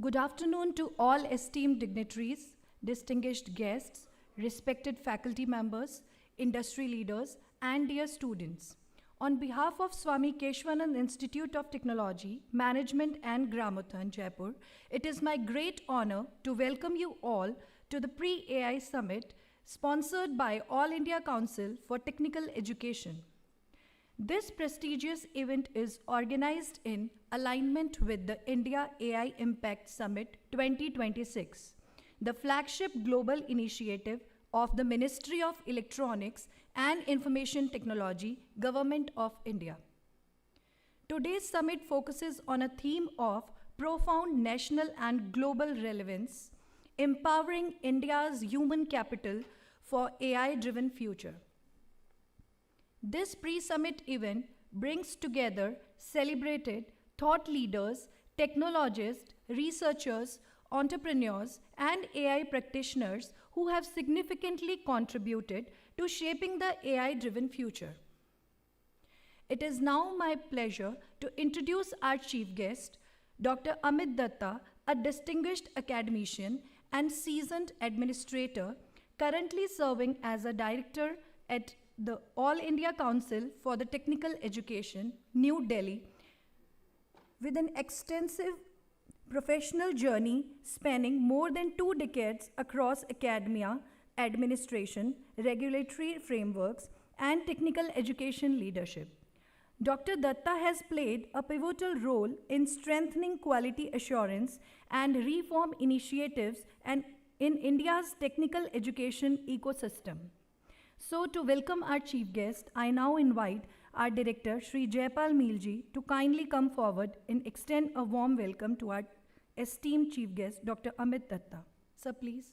Good afternoon to all esteemed dignitaries, distinguished guests, respected faculty members, industry leaders, and dear students. On behalf of Swami Keshwanand Institute of Technology, Management and Gramothon, Jaipur, it is my great honor to welcome you all to the Pre-AI Summit sponsored by All India Council for Technical Education. This prestigious event is organized in alignment with the India AI Impact Summit 2026, the flagship global initiative of the Ministry of Electronics and Information Technology, Government of India. Today's summit focuses on a theme of profound national and global relevance, empowering India's human capital for AI-driven future. This pre-summit event brings together celebrated thought leaders, technologists, researchers, entrepreneurs, and AI practitioners who have significantly contributed to shaping the AI-driven future. It is now my pleasure to introduce our chief guest, Dr. Amit Datta, a distinguished academician and seasoned administrator, currently serving as a director at the All India Council for the Technical Education, New Delhi, with an extensive professional journey spanning more than 2 decades across academia, administration, regulatory frameworks, and technical education leadership. Dr. Datta has played a pivotal role in strengthening quality assurance and reform initiatives and in India's technical education ecosystem. So, to welcome our chief guest, I now invite our director, Sri Jaipal Meelji, to kindly come forward and extend a warm welcome to our esteemed chief guest, Dr. Amit Datta. Sir, please.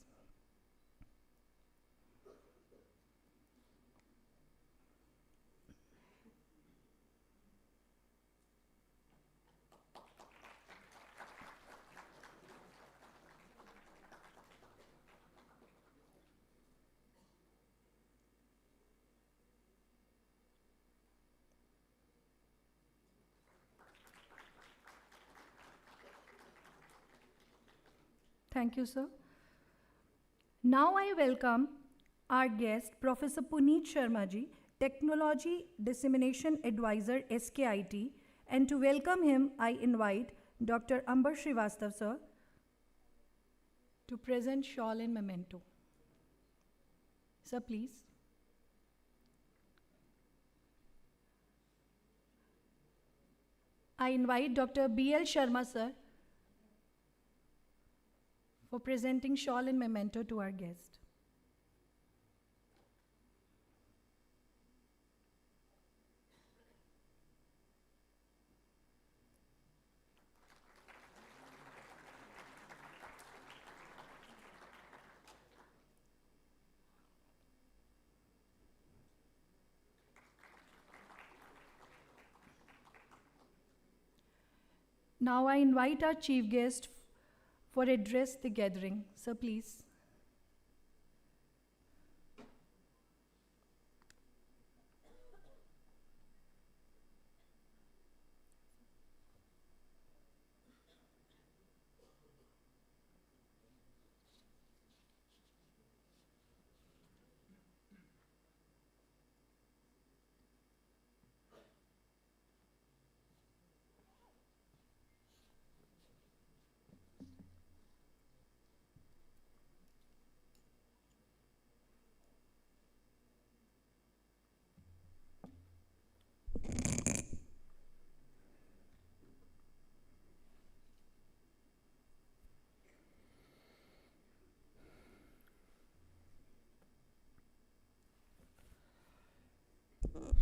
Thank you, sir. Now I welcome our guest, Professor Puneet Sharma ji, Technology Dissemination Advisor, SKIT, and to welcome him, I invite Dr. Ambar Srivastav, sir, to present shawl and memento. Sir, please. I invite Dr. B.L. Sharma, sir, for presenting shawl and memento to our guest. Now I invite our chief guest for address the gathering. Sir, please.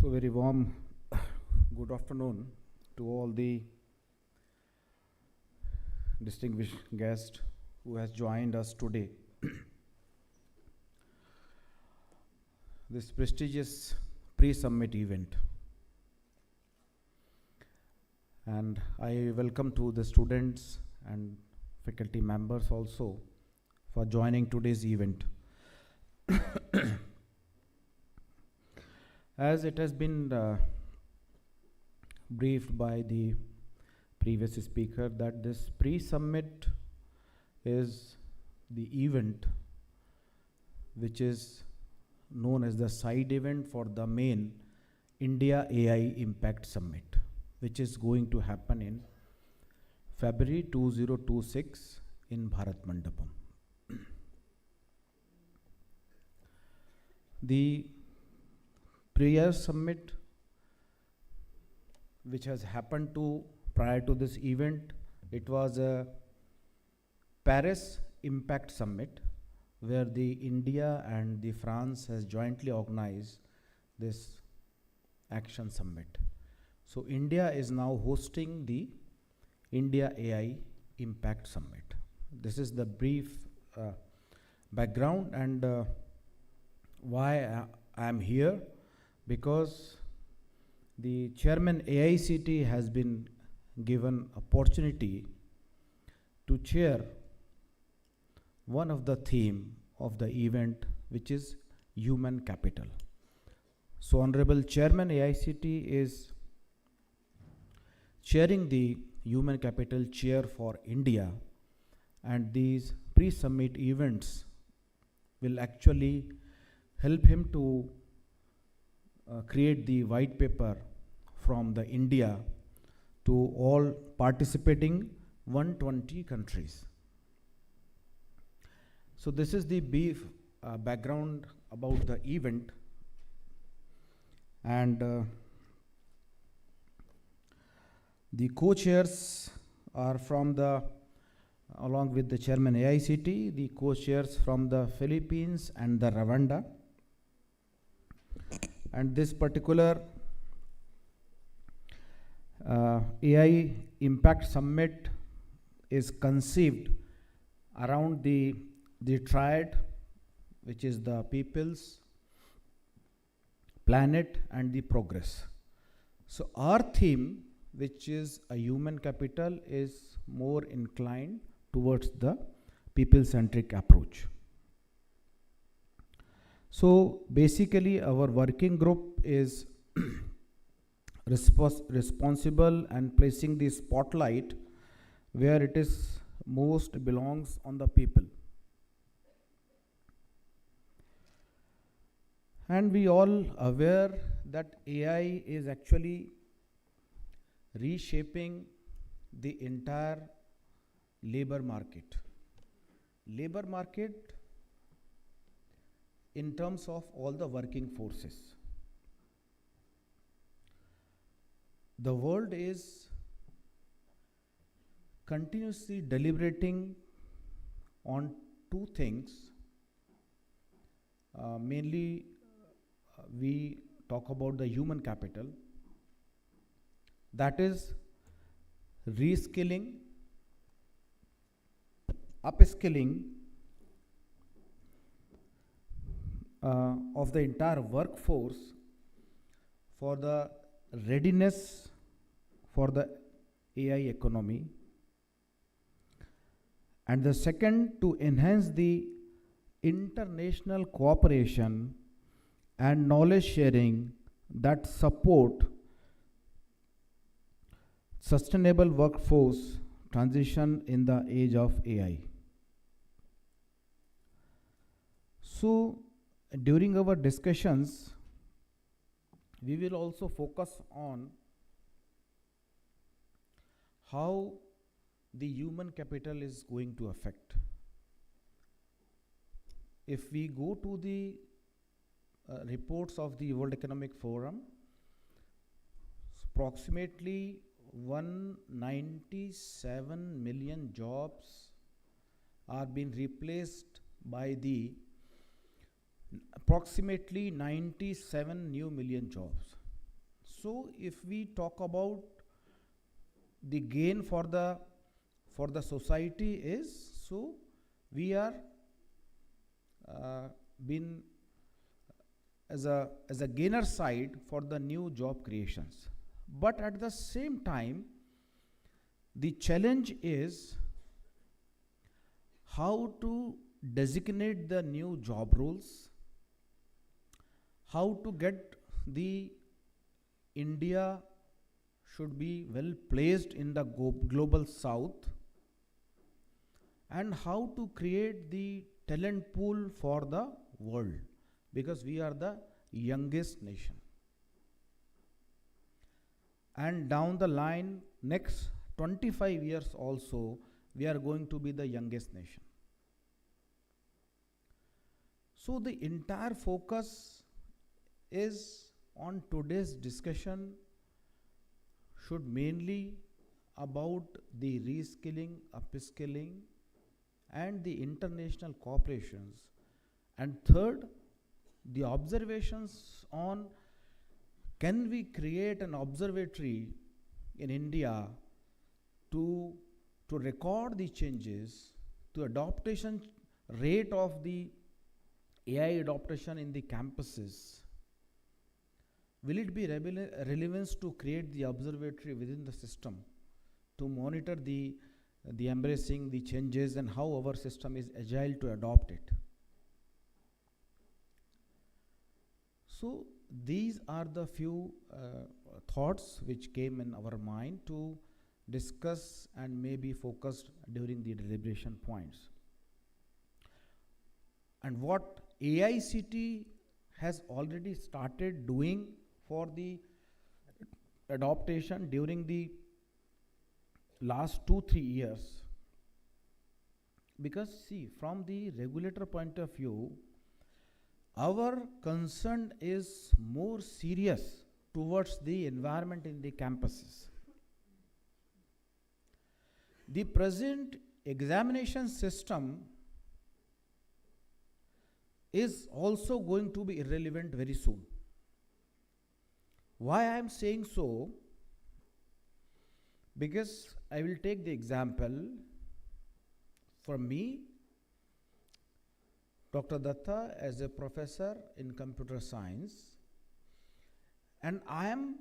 So very warm good afternoon to all the distinguished guests who has joined us today. This prestigious pre-summit event. And I welcome to the students and faculty members also for joining today's event. As it has been briefed by the previous speaker that this pre-summit is the event which is known as the side event for the main India AI Impact Summit, which is going to happen in February 2026 in Bharat Mandapam. The prior summit which has happened prior to this event, it was a Paris Impact Summit where the India and the France has jointly organized this action summit. So India is now hosting the India AI Impact Summit. This is the brief background, and why I am here, because the chairman AICT has been given opportunity to chair one of the theme of the event, which is human capital. So Honorable Chairman AICT is chairing the human capital chair for India, and these pre-summit events will actually help him to create the white paper from the India to all participating 120 countries. So this is the brief background about the event, and the co-chairs are from along with the chairman AICT, the co-chairs from the Philippines and the Rwanda. And this particular AI Impact Summit is conceived around the triad, which is the peoples, planet, and the progress. So our theme, which is a human capital, is more inclined towards the people-centric approach. So basically our working group is responsible and placing the spotlight where it is most belongs on the people. And we all aware that AI is actually reshaping the entire labor market. Labor market in terms of all the working forces. The world is continuously deliberating on two things. Mainly, we talk about the human capital, that is reskilling, upskilling of the entire workforce for the readiness for the AI economy, and the second, to enhance the international cooperation and knowledge sharing that support sustainable workforce transition in the age of AI. So during our discussions, we will also focus on how the human capital is going to affect. If we go to the reports of the World Economic Forum, approximately 197 million jobs are being replaced by the approximately 97 new million jobs. So if we talk about the gain for the society is, so we are been as a gainer side for the new job creations. But at the same time, the challenge is how to designate the new job roles, how to get the India should be well placed in the global south, and how to create the talent pool for the world, because we are the youngest nation. And down the line, next 25 years also, we are going to be the youngest nation. So the entire focus is on today's discussion should mainly about the reskilling, upskilling, and the international cooperations. And third, the observations on can we create an observatory in India to record the changes, to adoption rate of the AI adoption in the campuses. Will it be relevance to create the observatory within the system to monitor the embracing the changes and how our system is agile to adopt it? So these are the few thoughts which came in our mind to discuss and maybe focused during the deliberation points. And what AICT has already started doing for the adaptation during the last 2-3 years. Because see, from the regulator point of view, our concern is more serious towards the environment in the campuses. The present examination system is also going to be irrelevant very soon. Why I am saying so? Because I will take the example for me, Dr. Datta as a professor in computer science, and I am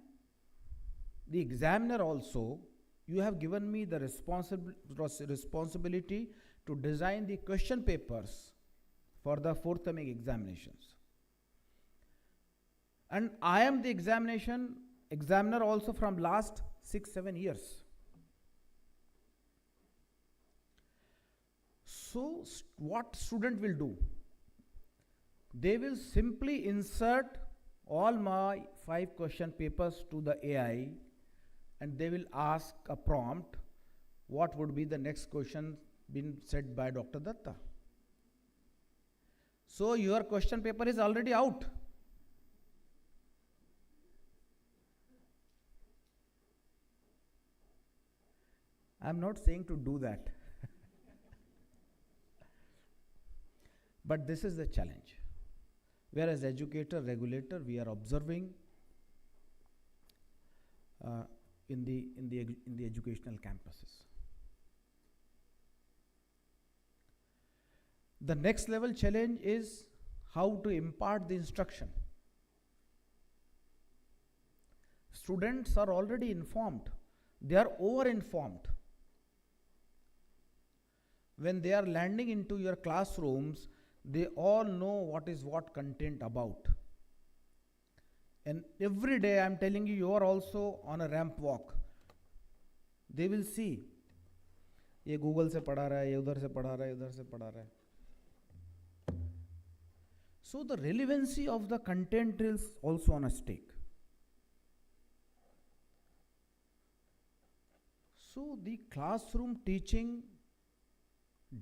the examiner also. You have given me the responsibility to design the question papers for the forthcoming examinations. And I am the examiner also from last 6-7 years. So what student will do? They will simply insert all my 5 question papers to the AI, and they will ask a prompt, what would be the next question being said by Dr. Datta? So your question paper is already out. I am not saying to do that. But this is the challenge. Whereas educator, regulator, we are observing in the educational campuses. The next level challenge is how to impart the instruction. Students are already informed. They are over-informed. When they are landing into your classrooms, they all know what is what content about. And every day I am telling you, you are also on a ramp walk. They will see, ये Google से पढ़ा रहा है, ये उधर से पढ़ा रहा है, उधर से पढ़ा रहा है. So the relevancy of the content is also on a stake. So the classroom teaching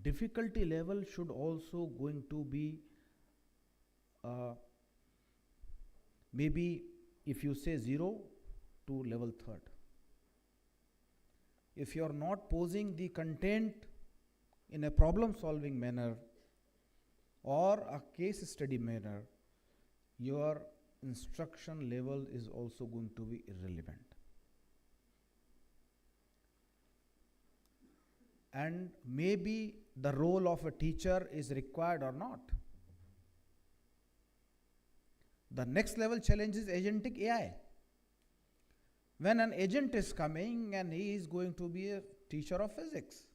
difficulty level should also going to be maybe if you say 0 to level 3rd. If you are not posing the content in a problem solving manner or a case study manner, your instruction level is also going to be irrelevant. And maybe the role of a teacher is required or not. The next level challenge is agentic AI. When an agent is coming and he is going to be a teacher of physics,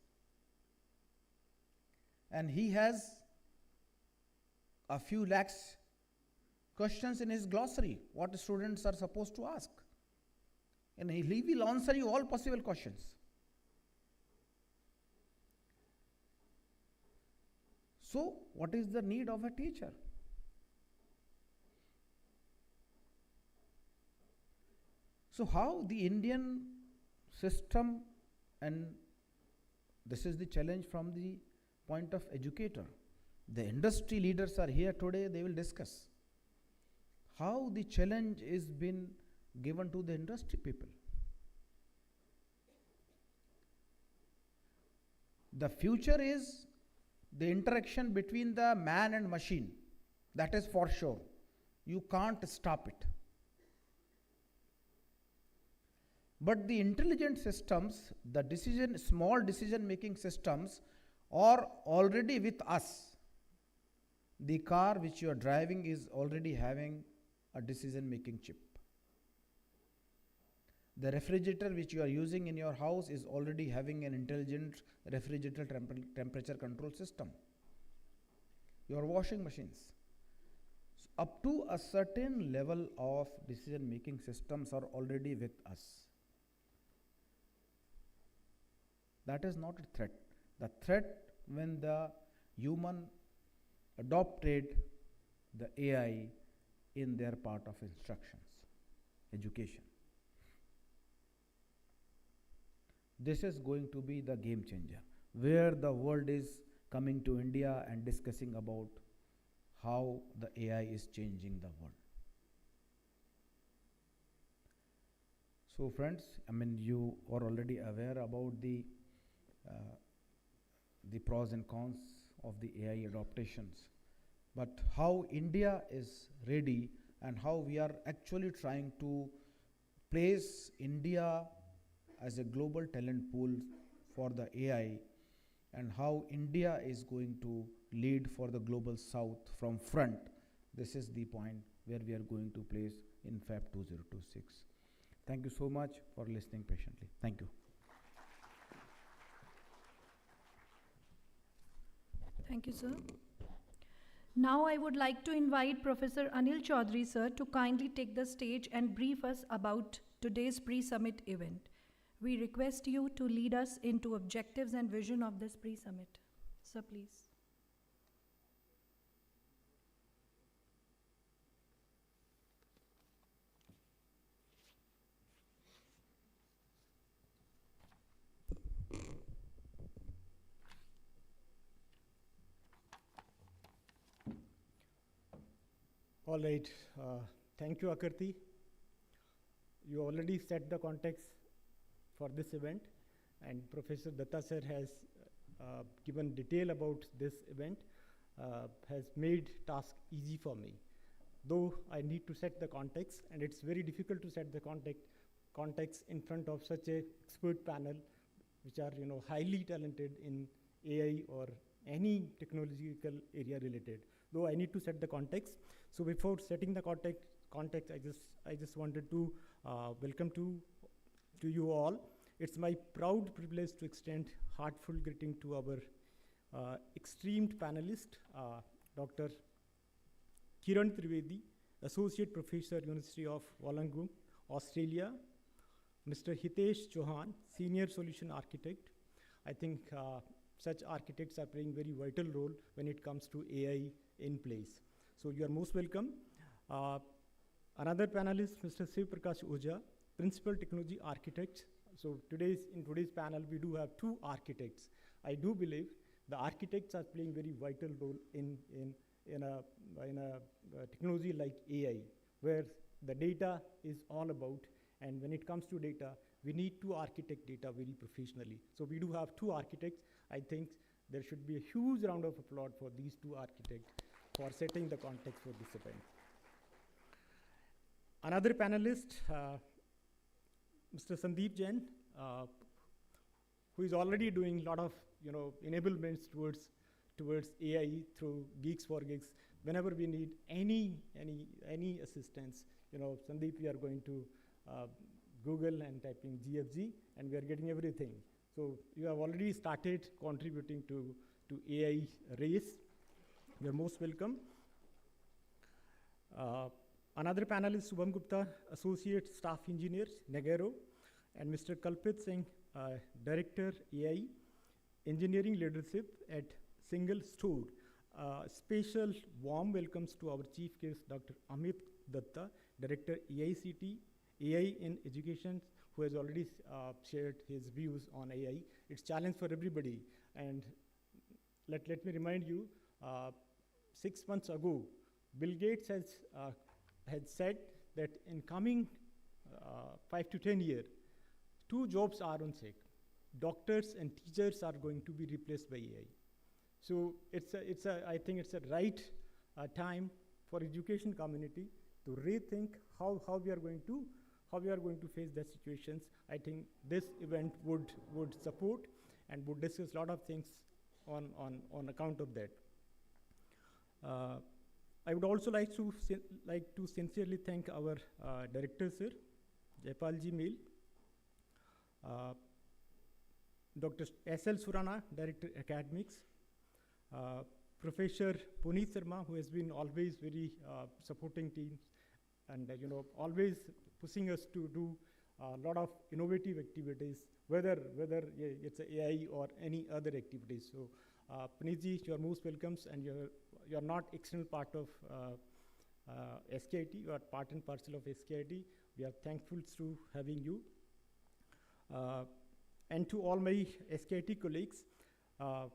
and he has a few lakhs questions in his glossary, what students are supposed to ask. And he will answer you all possible questions. So, what is the need of a teacher? So, how the Indian system, and this is the challenge from the point of educator. The industry leaders are here today, they will discuss how the challenge is been given to the industry people. The future is the interaction between the man and machine. That is for sure. You can't stop it. But the intelligent systems, the small decision making systems are already with us. The car which you are driving is already having a decision making chip. The refrigerator which you are using in your house is already having an intelligent refrigerator temperature control system. Your washing machines. So up to a certain level of decision making systems are already with us. That is not a threat. The threat when the human adopted the AI in their part of instructions, education. This is going to be the game changer, where the world is coming to India and discussing about how the AI is changing the world. So friends, you are already aware about the pros and cons of the AI adaptations, but how India is ready and how we are actually trying to place India as a global talent pool for the AI, and how India is going to lead for the global south from front. This is the point where we are going to place in Fab 2026. Thank you so much for listening patiently. Thank you. Thank you, sir. Now I would like to invite Professor Anil Chaudhary, sir, to kindly take the stage and brief us about today's pre-summit event. We request you to lead us into objectives and vision of this pre-summit. Sir, please. All right. Thank you, Akarti. You already set the context for this event, and Professor Datta sir has given detail about this event, has made task easy for me. Though I need to set the context, and it's very difficult to set the context in front of such a expert panel, which are highly talented in AI or any technological area related. Though I need to set the context. So before setting the context, I just wanted to welcome to you all. It's my proud privilege to extend heartfelt greeting to our esteemed panelist, Dr. Kiran Trivedi, Associate Professor, University of Wollongong, Australia, Mr. Hitesh Chauhan, Senior Solution Architect. I think such architects are playing very vital role when it comes to AI in place. So you are most welcome. Another panelist, Mr. Shiv Prakash Oja, Principal Technology Architect. So in today's panel, we do have two architects. I do believe the architects are playing very vital role in a technology like AI, where the data is all about, and when it comes to data, we need to architect data very professionally. So we do have two architects. I think there should be a huge round of applause for these two architects for setting the context for this event. Another panelist, Mr. Sandeep Jain, who is already doing a lot of enablements towards AI through Geeks for Gigs. Whenever we need any assistance, Sandeep, we are going to Google and typing GFG, and we are getting everything. So you have already started contributing to AI race. You are most welcome. Another panelist, Subham Gupta, Associate Staff Engineer, Nagaro, and Mr. Kalpit Singh, Director AI, Engineering Leadership at Single Store. Special warm welcomes to our chief guest, Dr. Amit Datta, Director AICT, AI in Education, who has already shared his views on AI. It's challenge for everybody. And let me remind you, 6 months ago, Bill Gates had said that in coming 5 to 10 years, 2 jobs are on stake. Doctors and teachers are going to be replaced by AI. So I think it's a right time for education community to rethink how we are going to face that situations. I think this event would support and would discuss a lot of things on account of that. I would also like to sincerely thank our director, sir, Jaipalji Mil, Dr. S.L. Surana, Director Academics, Professor Puneet Sharma, who has been always very supporting teams and always pushing us to do a lot of innovative activities, whether it's AI or any other activities. So Puneetji, you are most welcome, and you're not external part of SKIT, you are part and parcel of SKIT. We are thankful to having you. And to all my SKIT colleagues,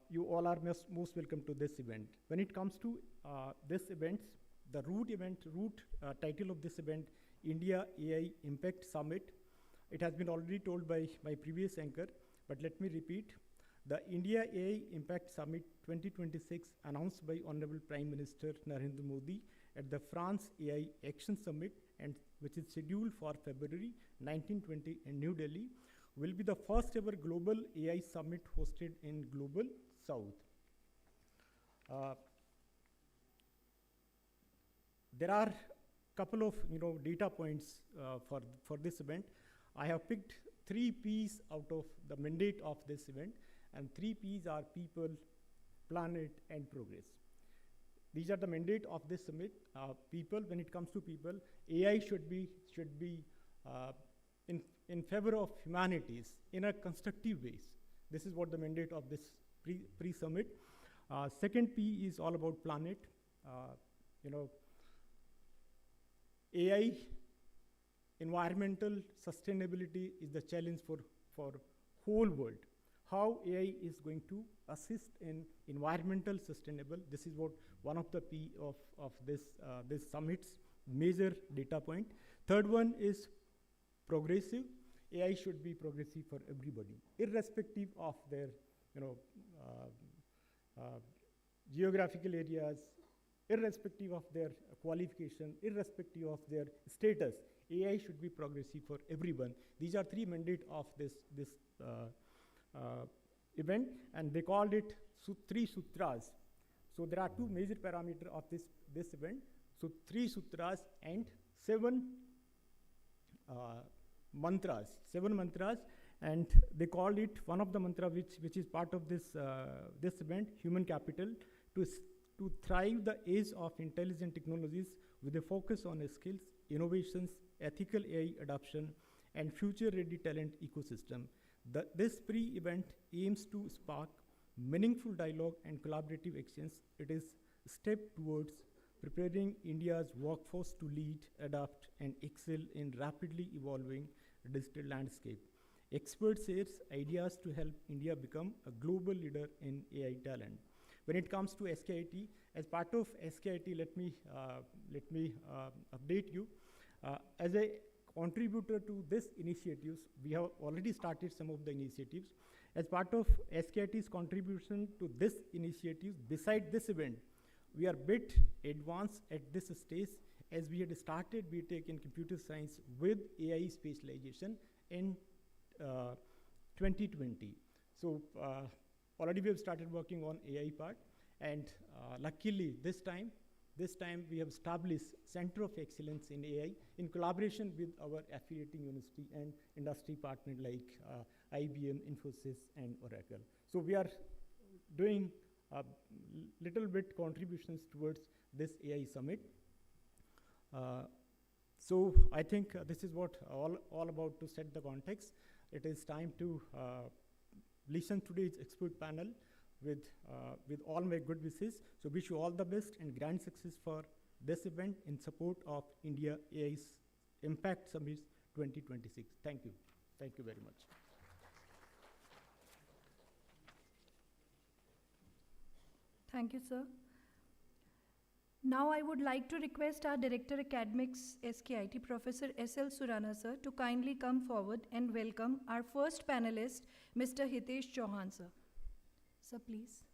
you all are most welcome to this event. When it comes to this event, the root title of this event, India AI Impact Summit. It has been already told by my previous anchor, but let me repeat. The India AI Impact Summit 2026 announced by Honorable Prime Minister Narendra Modi at the France AI Action Summit, and which is scheduled for February 1920 in New Delhi, will be the first ever global AI summit hosted in Global South. There are a couple of data points for this event. I have picked 3 P's out of the mandate of this event, and 3 P's are people, planet, and progress. These are the mandate of this summit. People, when it comes to people, AI should be in favor of humanities in a constructive ways. This is what the mandate of this pre-summit. Second P is all about planet. AI, environmental sustainability is the challenge for whole world. How AI is going to assist in environmental sustainable. This is what one of the P of this summit's major data point. Third one is progressive. AI should be progressive for everybody, irrespective of their geographical areas, irrespective of their qualification, irrespective of their status. AI should be progressive for everyone. These are 3 mandates of this event, and they called it 3 sutras. So there are 2 major parameters of this event. So 3 sutras and 7 mantras, and they called it, one of the mantra which is part of this event, human capital, to thrive the age of intelligent technologies with a focus on skills, innovations, ethical AI adoption, and future-ready talent ecosystem. This pre-event aims to spark meaningful dialogue and collaborative actions. It is a step towards preparing India's workforce to lead, adapt, and excel in rapidly evolving digital landscape. Experts share ideas to help India become a global leader in AI talent. When it comes to SKIT, as part of SKIT, let me update you. As a contributor to this initiatives, we have already started some of the initiatives. As part of SKIT's contribution to this initiative, beside this event, we are bit advanced at this stage, as we had started BTech in computer science with AI specialization in 2020. So already we have started working on AI part, and luckily this time we have established Center of Excellence in AI in collaboration with our affiliating university and industry partner like IBM, Infosys, and Oracle. So we are doing little bit contributions towards this AI summit. So I think this is what all about to set the context. It is time to listen to today's expert panel. with all my good wishes. So wish you all the best and grand success for this event in support of India AI's Impact Summit 2026. Thank you. Thank you very much. Thank you, sir. Now I would like to request our Director Academics SKIT, Professor S.L. Surana, sir, to kindly come forward and welcome our first panelist, Mr. Hitesh Chauhan, sir. Sir, please.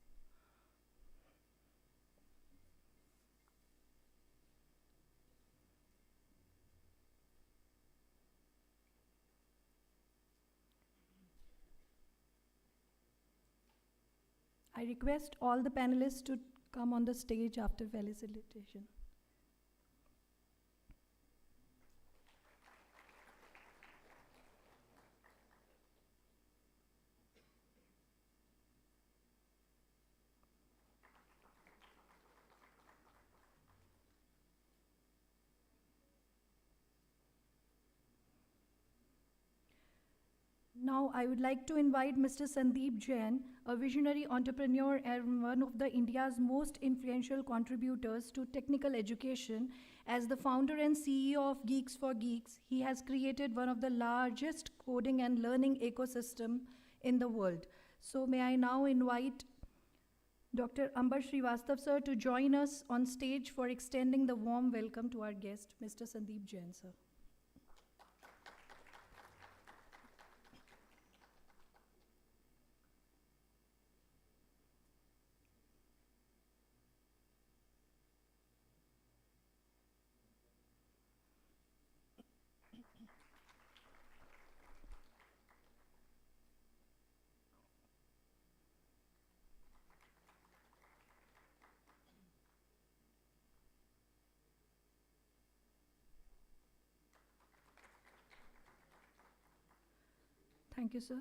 I request all the panelists to come on the stage after felicitation. Now, I would like to invite Mr. Sandeep Jain, a visionary entrepreneur and one of the India's most influential contributors to technical education. As the founder and CEO of Geeks for Geeks, he has created one of the largest coding and learning ecosystem in the world. So, may I now invite Dr. Ambar Srivastav, sir, to join us on stage for extending the warm welcome to our guest, Mr. Sandeep Jain, sir. Thank you, sir.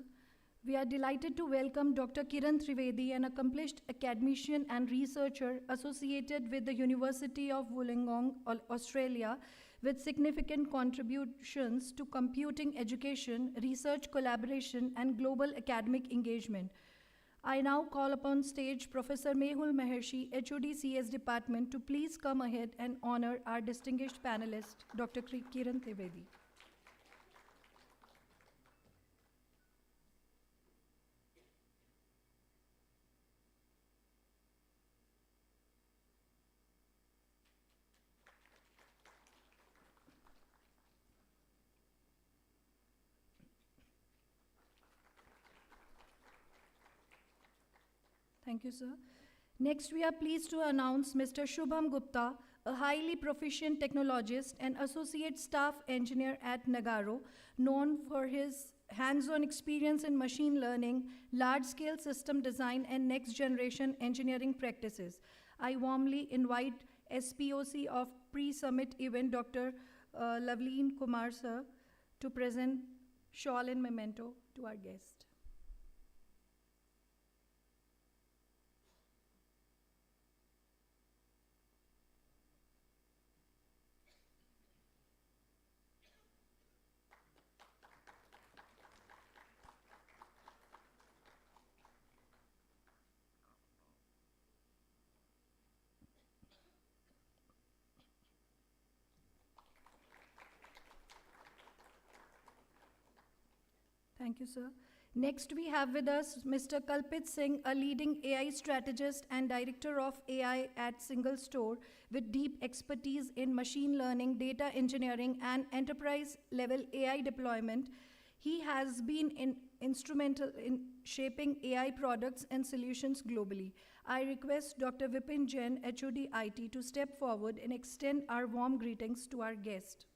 We are delighted to welcome Dr. Kiran Trivedi, an accomplished academician and researcher associated with the University of Wollongong, Australia, with significant contributions to computing education, research collaboration, and global academic engagement. I now call upon stage Professor Mehul Maharshi, HOD CS Department, to please come ahead and honor our distinguished panelist, Dr. Kiran Trivedi. Thank you, sir. Next, we are pleased to announce Mr. Shubham Gupta, a highly proficient technologist and associate staff engineer at Nagarro, known for his hands-on experience in machine learning, large-scale system design, and next-generation engineering practices. I warmly invite SPOC of pre-summit event, Dr. Loveleen Kumar, sir, to present shawl and memento to our guest. Thank you, sir. Next, we have with us Mr. Kalpit Singh, a leading AI strategist and director of AI at Single Store, with deep expertise in machine learning, data engineering, and enterprise-level AI deployment. He has been instrumental in shaping AI products and solutions globally. I request Dr. Vipin Jain, HOD IT, to step forward and extend our warm greetings to our guest.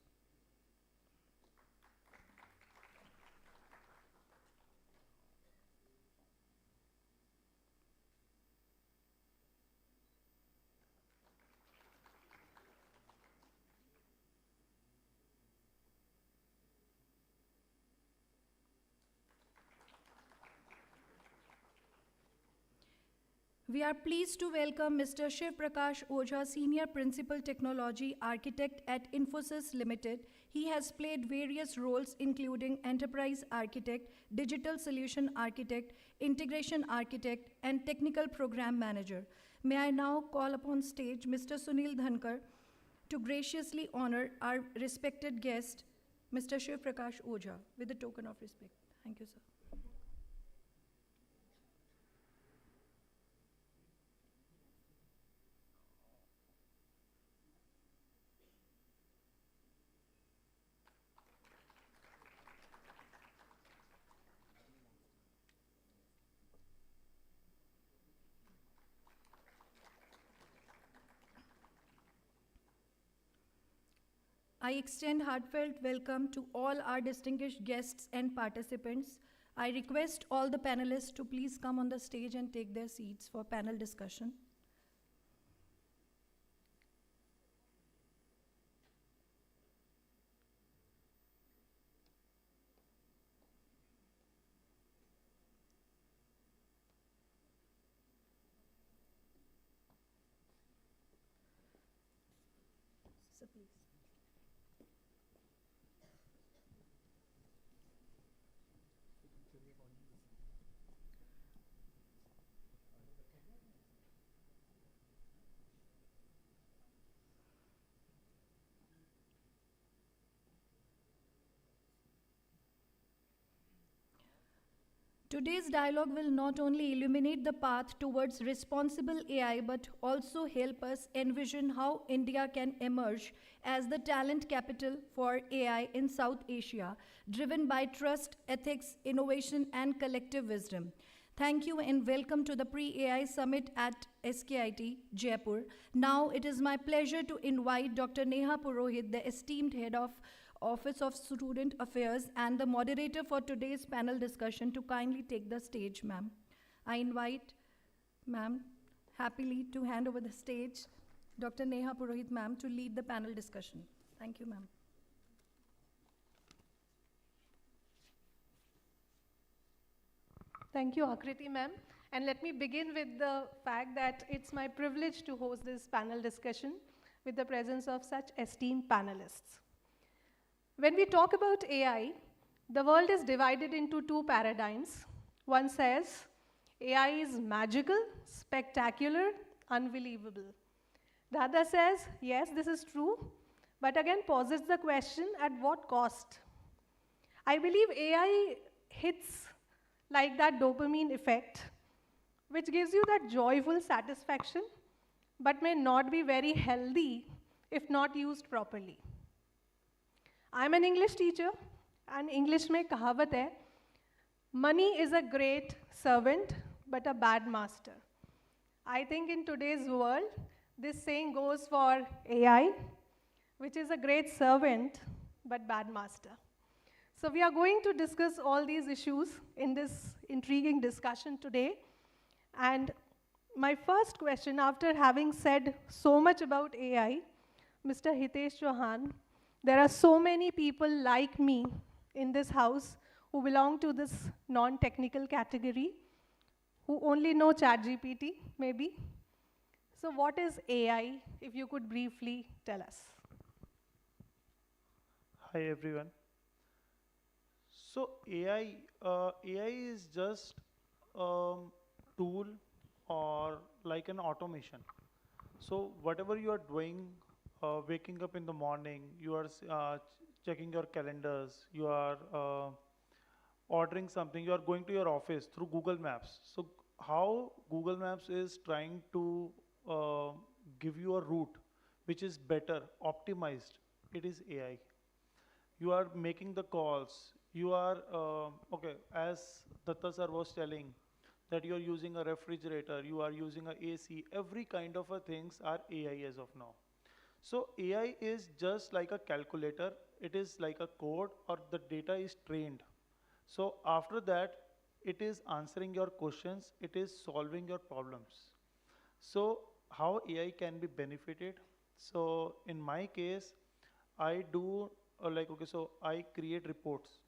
We are pleased to welcome Mr. Shiv Prakash Ojha, Senior Principal Technology Architect at Infosys Limited. He has played various roles including Enterprise Architect, Digital Solution Architect, Integration Architect, and Technical Program Manager. May I now call upon stage Mr. Sunil Dhankar to graciously honor our respected guest, Mr. Shiv Prakash Ojha, with a token of respect. Thank you, sir. I extend heartfelt welcome to all our distinguished guests and participants. I request all the panelists to please come on the stage and take their seats for panel discussion. So please. Today's dialogue will not only illuminate the path towards responsible AI, but also help us envision how India can emerge as the talent capital for AI in South Asia, driven by trust, ethics, innovation, and collective wisdom. Thank you and welcome to the Pre-AI Summit at SKIT, Jaipur. Now it is my pleasure to invite Dr. Neha Purohit, the esteemed head of Office of Student Affairs and the moderator for today's panel discussion to kindly take the stage, ma'am. I invite, ma'am, happily to hand over the stage, Dr. Neha Purohit, ma'am, to lead the panel discussion. Thank you, ma'am. Thank you, Akriti ma'am. And let me begin with the fact that it's my privilege to host this panel discussion with the presence of such esteemed panelists. When we talk about AI, the world is divided into two paradigms. One says AI is magical, spectacular, unbelievable. The other says, yes, this is true, but again poses the question, at what cost? I believe AI hits like that dopamine effect, which gives you that joyful satisfaction, but may not be very healthy if not used properly. I'm an English teacher, and English mein kahavat hai, money is a great servant, but a bad master. I think in today's world, this saying goes for AI, which is a great servant, but bad master. So we are going to discuss all these issues in this intriguing discussion today. And my first question, after having said so much about AI, Mr. Hitesh Chauhan, there are so many people like me in this house who belong to this non-technical category, who only know ChatGPT, maybe. So what is AI, if you could briefly tell us? Hi everyone. So AI is just a tool or like an automation. So whatever you are doing, waking up in the morning, you are checking your calendars, you are ordering something, you are going to your office through Google Maps. So how Google Maps is trying to give you a route which is better, optimized, it is AI. You are making the calls, you are, okay, as Datta sir was telling, that you are using a refrigerator, you are using a AC, every kind of a things are AI as of now. So AI is just like a calculator, it is like a code or the data is trained. So after that, it is answering your questions, it is solving your problems. So how AI can be benefited? So in my case, I do like, okay, so I create reports.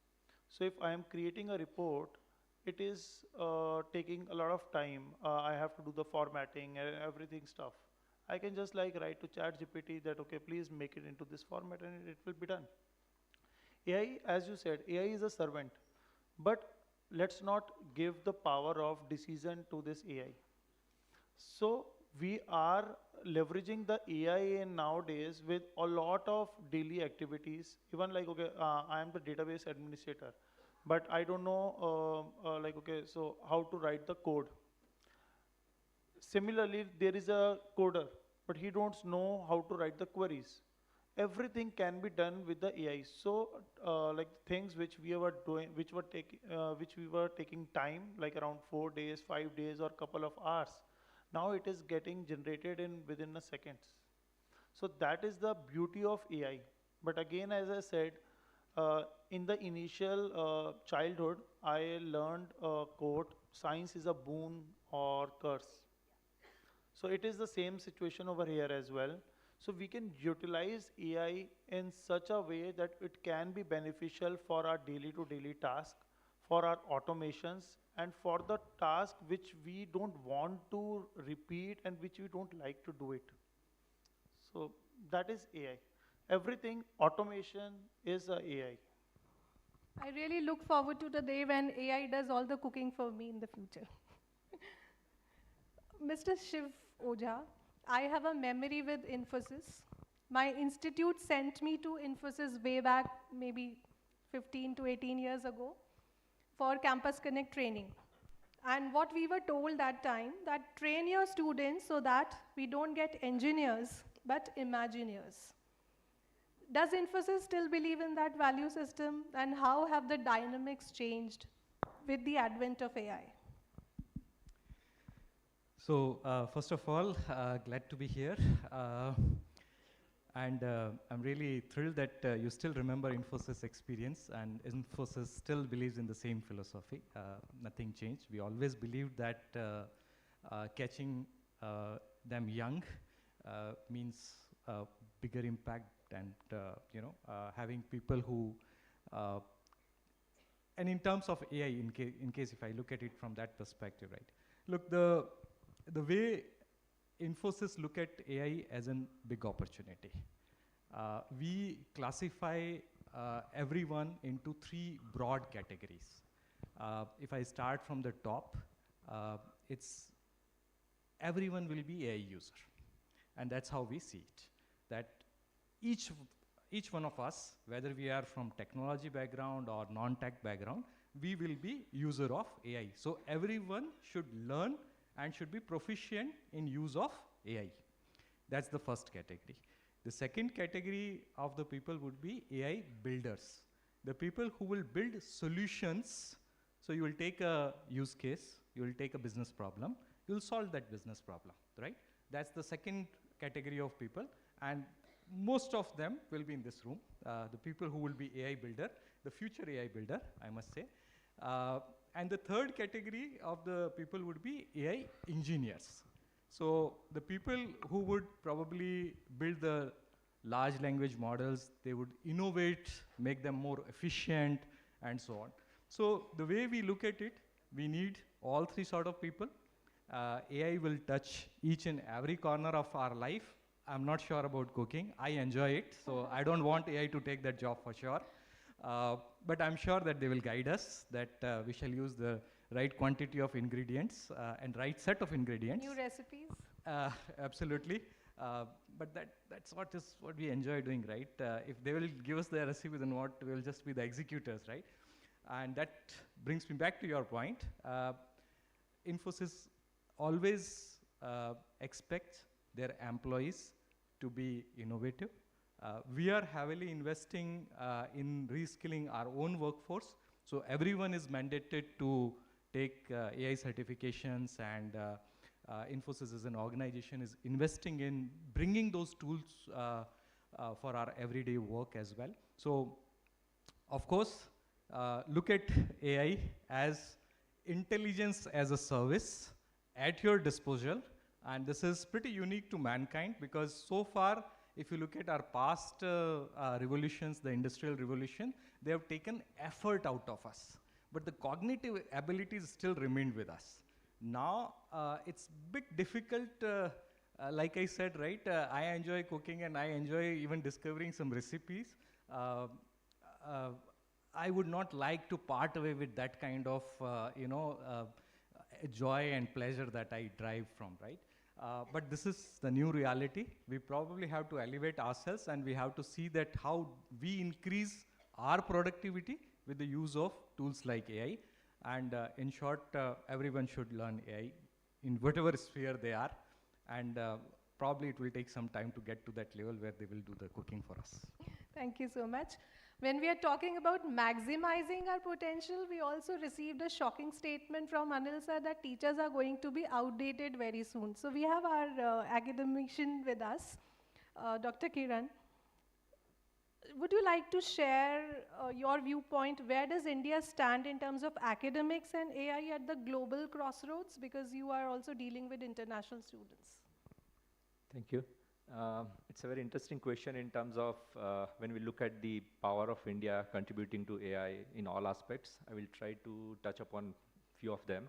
So if I am creating a report, it is taking a lot of time. I have to do the formatting and everything stuff. I can just like write to ChatGPT that, okay, please make it into this format and it will be done. AI, as you said, AI is a servant, but let's not give the power of decision to this AI. So we are leveraging the AI in nowadays with a lot of daily activities. Even like, okay, I am the database administrator, but I don't know, like, okay, so how to write the code. Similarly, there is a coder, but he don't know how to write the queries. Everything can be done with the AI. So, like things which we were doing, which we were taking time, like around 4 days, 5 days, or couple of hours. Now it is getting generated in within a seconds. So that is the beauty of AI. But again, as I said, in the initial childhood, I learned a quote: "Science is a boon or curse." So it is the same situation over here as well. So we can utilize AI in such a way that it can be beneficial for our daily to daily task, for our automations, and for the task which we don't want to repeat and which we don't like to do it. So that is AI. Everything automation is a AI. I really look forward to the day when AI does all the cooking for me in the future. Mr. Shiv Ojha, I have a memory with Infosys. My institute sent me to Infosys way back, maybe 15 to 18 years ago, for Campus Connect training. And what we were told that time, that train your students so that we don't get engineers, but imagineers. Does Infosys still believe in that value system? And how have the dynamics changed with the advent of AI? So, first of all, glad to be here. And I'm really thrilled that you still remember Infosys experience, and Infosys still believes in the same philosophy. Nothing changed. We always believed that catching them young means bigger impact, and having people who and in terms of AI, in case if I look at it from that perspective, right? Look, the way Infosys look at AI as a big opportunity. We classify everyone into 3 broad categories. If I start from the top, it's everyone will be AI user, and that's how we see it. That each one of us, whether we are from technology background or non-tech background, we will be user of AI. So everyone should learn and should be proficient in use of AI. That's the first category. The second category of the people would be AI builders. The people who will build solutions. So you will take a use case, you will take a business problem, you will solve that business problem, right? That's the second category of people, and most of them will be in this room. The people who will be AI builder, the future AI builder, I must say. And the third category of the people would be AI engineers. So the people who would probably build the large language models, they would innovate, make them more efficient, and so on. So the way we look at it, we need all 3 sort of people. AI will touch each and every corner of our life. I'm not sure about cooking. I enjoy it, so I don't want AI to take that job for sure. But I'm sure that they will guide us, that we shall use the right quantity of ingredients and right set of ingredients. New recipes? Absolutely. But that's what we enjoy doing, right? If they will give us the recipe, then what, we'll just be the executors, right? And that brings me back to your point. Infosys always expects their employees to be innovative. We are heavily investing in reskilling our own workforce. So everyone is mandated to take AI certifications, and Infosys as an organization is investing in bringing those tools for our everyday work as well. So, of course, look at AI as intelligence as a service at your disposal. And this is pretty unique to mankind, because so far, if you look at our past revolutions, the industrial revolution, they have taken effort out of us. but the cognitive abilities still remained with us. Now, it's bit difficult, like I said, right? I enjoy cooking and I enjoy even discovering some recipes. Uh, uh, I would not like to part away with that kind of, joy and pleasure that I derive from, right? But this is the new reality. We probably have to elevate ourselves and we have to see that how we increase our productivity with the use of tools like AI. And in short, everyone should learn AI in whatever sphere they are. And probably it will take some time to get to that level where they will do the cooking for us. Thank you so much. When we are talking about maximizing our potential, we also received a shocking statement from Anil sir that teachers are going to be outdated very soon. So we have our academician with us, Dr. Kiran. Would you like to share your viewpoint? Where does India stand in terms of academics and AI at the global crossroads? Because you are also dealing with international students. Thank you. It's a very interesting question in terms of when we look at the power of India contributing to AI in all aspects. I will try to touch upon few of them.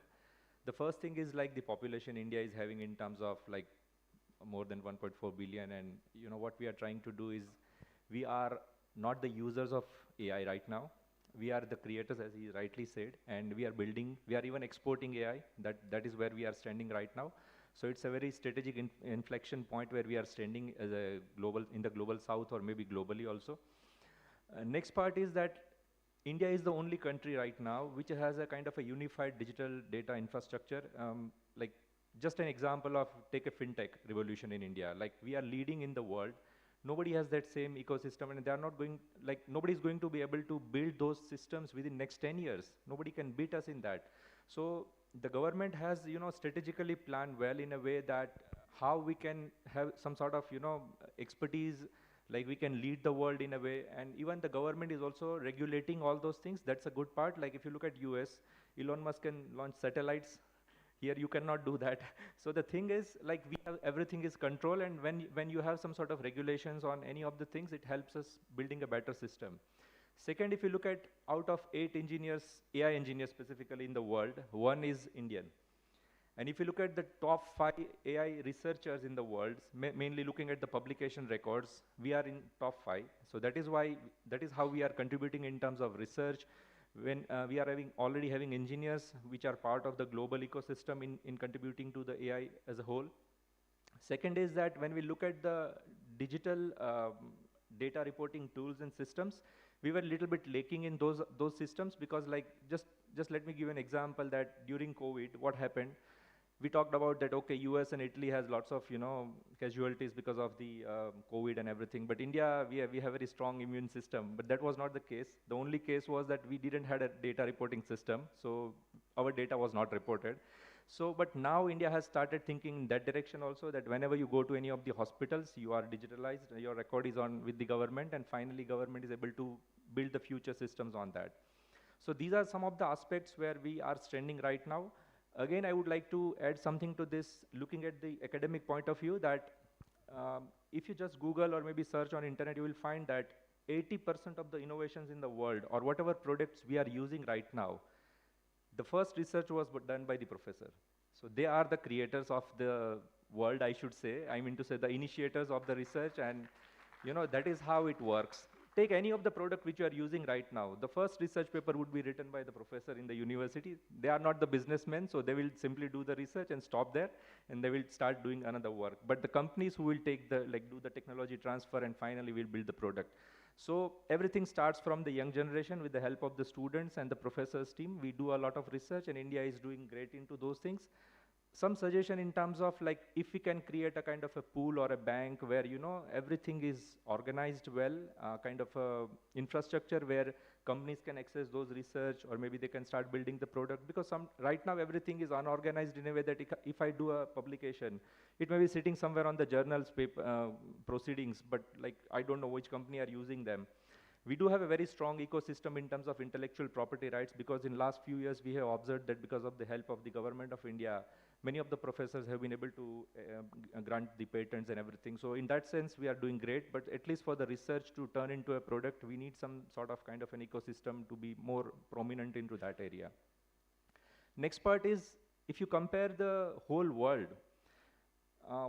The first thing is like the population India is having in terms of like more than 1.4 billion, and you know what we are trying to do is we are not the users of AI right now. We are the creators, as he rightly said, and we are building, we are even exporting AI. That is where we are standing right now. So it's a very strategic inflection point where we are standing as a global, in the global south or maybe globally also. Next part is that India is the only country right now which has a kind of a unified digital data infrastructure. Like just an example of take a fintech revolution in India. Like we are leading in the world. Nobody has that same ecosystem, and they are not going, like nobody is going to be able to build those systems within next 10 years. Nobody can beat us in that. So the government has, you know, strategically planned well in a way that how we can have some sort of, you know, expertise, like we can lead the world in a way, and even the government is also regulating all those things. That's a good part. Like if you look at US, Elon Musk can launch satellites. Here you cannot do that. So the thing is, like we have, everything is control, and when you have some sort of regulations on any of the things, it helps us building a better system. Second, if you look at out of 8 engineers, AI engineers specifically in the world, 1 is Indian. And if you look at the top 5 AI researchers in the world, mainly looking at the publication records, we are in top 5. So that is why, that is how we are contributing in terms of research. When we are already having engineers which are part of the global ecosystem in contributing to the AI as a whole. Second is that when we look at the digital data reporting tools and systems, we were a little bit lacking in those systems, because like just let me give an example that during COVID, what happened? We talked about that, okay, US and Italy has lots of, you know, casualties because of the COVID and everything. But India, we have a very strong immune system. But that was not the case. The only case was that we didn't have a data reporting system. So our data was not reported. So, but now India has started thinking in that direction also, that whenever you go to any of the hospitals, you are digitalized, your record is on with the government, and finally government is able to build the future systems on that. So these are some of the aspects where we are standing right now. Again, I would like to add something to this, looking at the academic point of view, that if you just Google or maybe search on internet, you will find that 80% of the innovations in the world, or whatever products we are using right now, the first research was done by the professor. So they are the creators of the world, I should say. I mean to say the initiators of the research, and you know, that is how it works. Take any of the product which you are using right now. The first research paper would be written by the professor in the university. They are not the businessmen, so they will simply do the research and stop there, and they will start doing another work. But the companies who will take the, like do the technology transfer and finally will build the product. So everything starts from the young generation with the help of the students and the professors team. We do a lot of research, and India is doing great into those things. Some suggestion in terms of like if we can create a kind of a pool or a bank where, you know, everything is organized well, kind of a infrastructure where companies can access those research, or maybe they can start building the product, because right now everything is unorganized in a way that if I do a publication, it may be sitting somewhere on the journal's paper, proceedings, but like I don't know which company are using them. We do have a very strong ecosystem in terms of intellectual property rights, because in last few years we have observed that because of the help of the government of India, Many of the professors have been able to grant the patents and everything. So in that sense, we are doing great, but at least for the research to turn into a product, we need some sort of kind of an ecosystem to be more prominent into that area. Next part is, if you compare the whole world,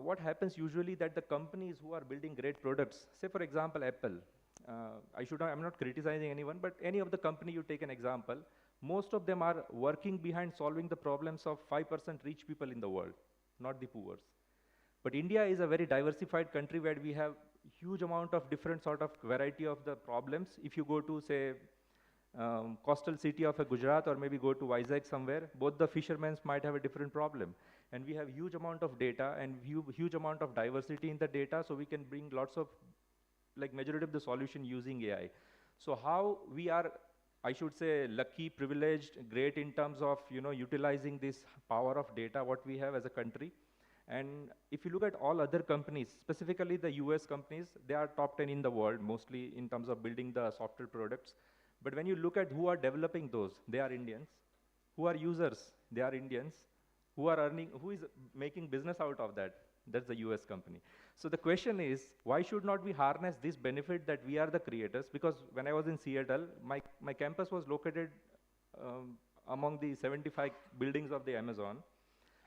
what happens usually that the companies who are building great products, say for example, Apple, I'm not criticizing anyone, but any of the company you take an example, most of them are working behind solving the problems of 5% rich people in the world, not the poor. But India is a very diversified country where we have huge amount of different sort of variety of the problems. If you go to, say, coastal city of a Gujarat or maybe go to Vizag somewhere, both the fishermen might have a different problem. And we have huge amount of data and huge amount of diversity in the data, so we can bring lots of, like majority of the solution using AI. So how we are, I should say, lucky, privileged, great in terms of, utilizing this power of data, what we have as a country. And if you look at all other companies, specifically the US companies, they are top 10 in the world, mostly in terms of building the software products. But when you look at who are developing those, they are Indians. Who are users, they are Indians. Who are earning, who is making business out of that? That's the US company. So the question is, why should not we harness this benefit that we are the creators? Because when I was in Seattle, my campus was located among the 75 buildings of the Amazon.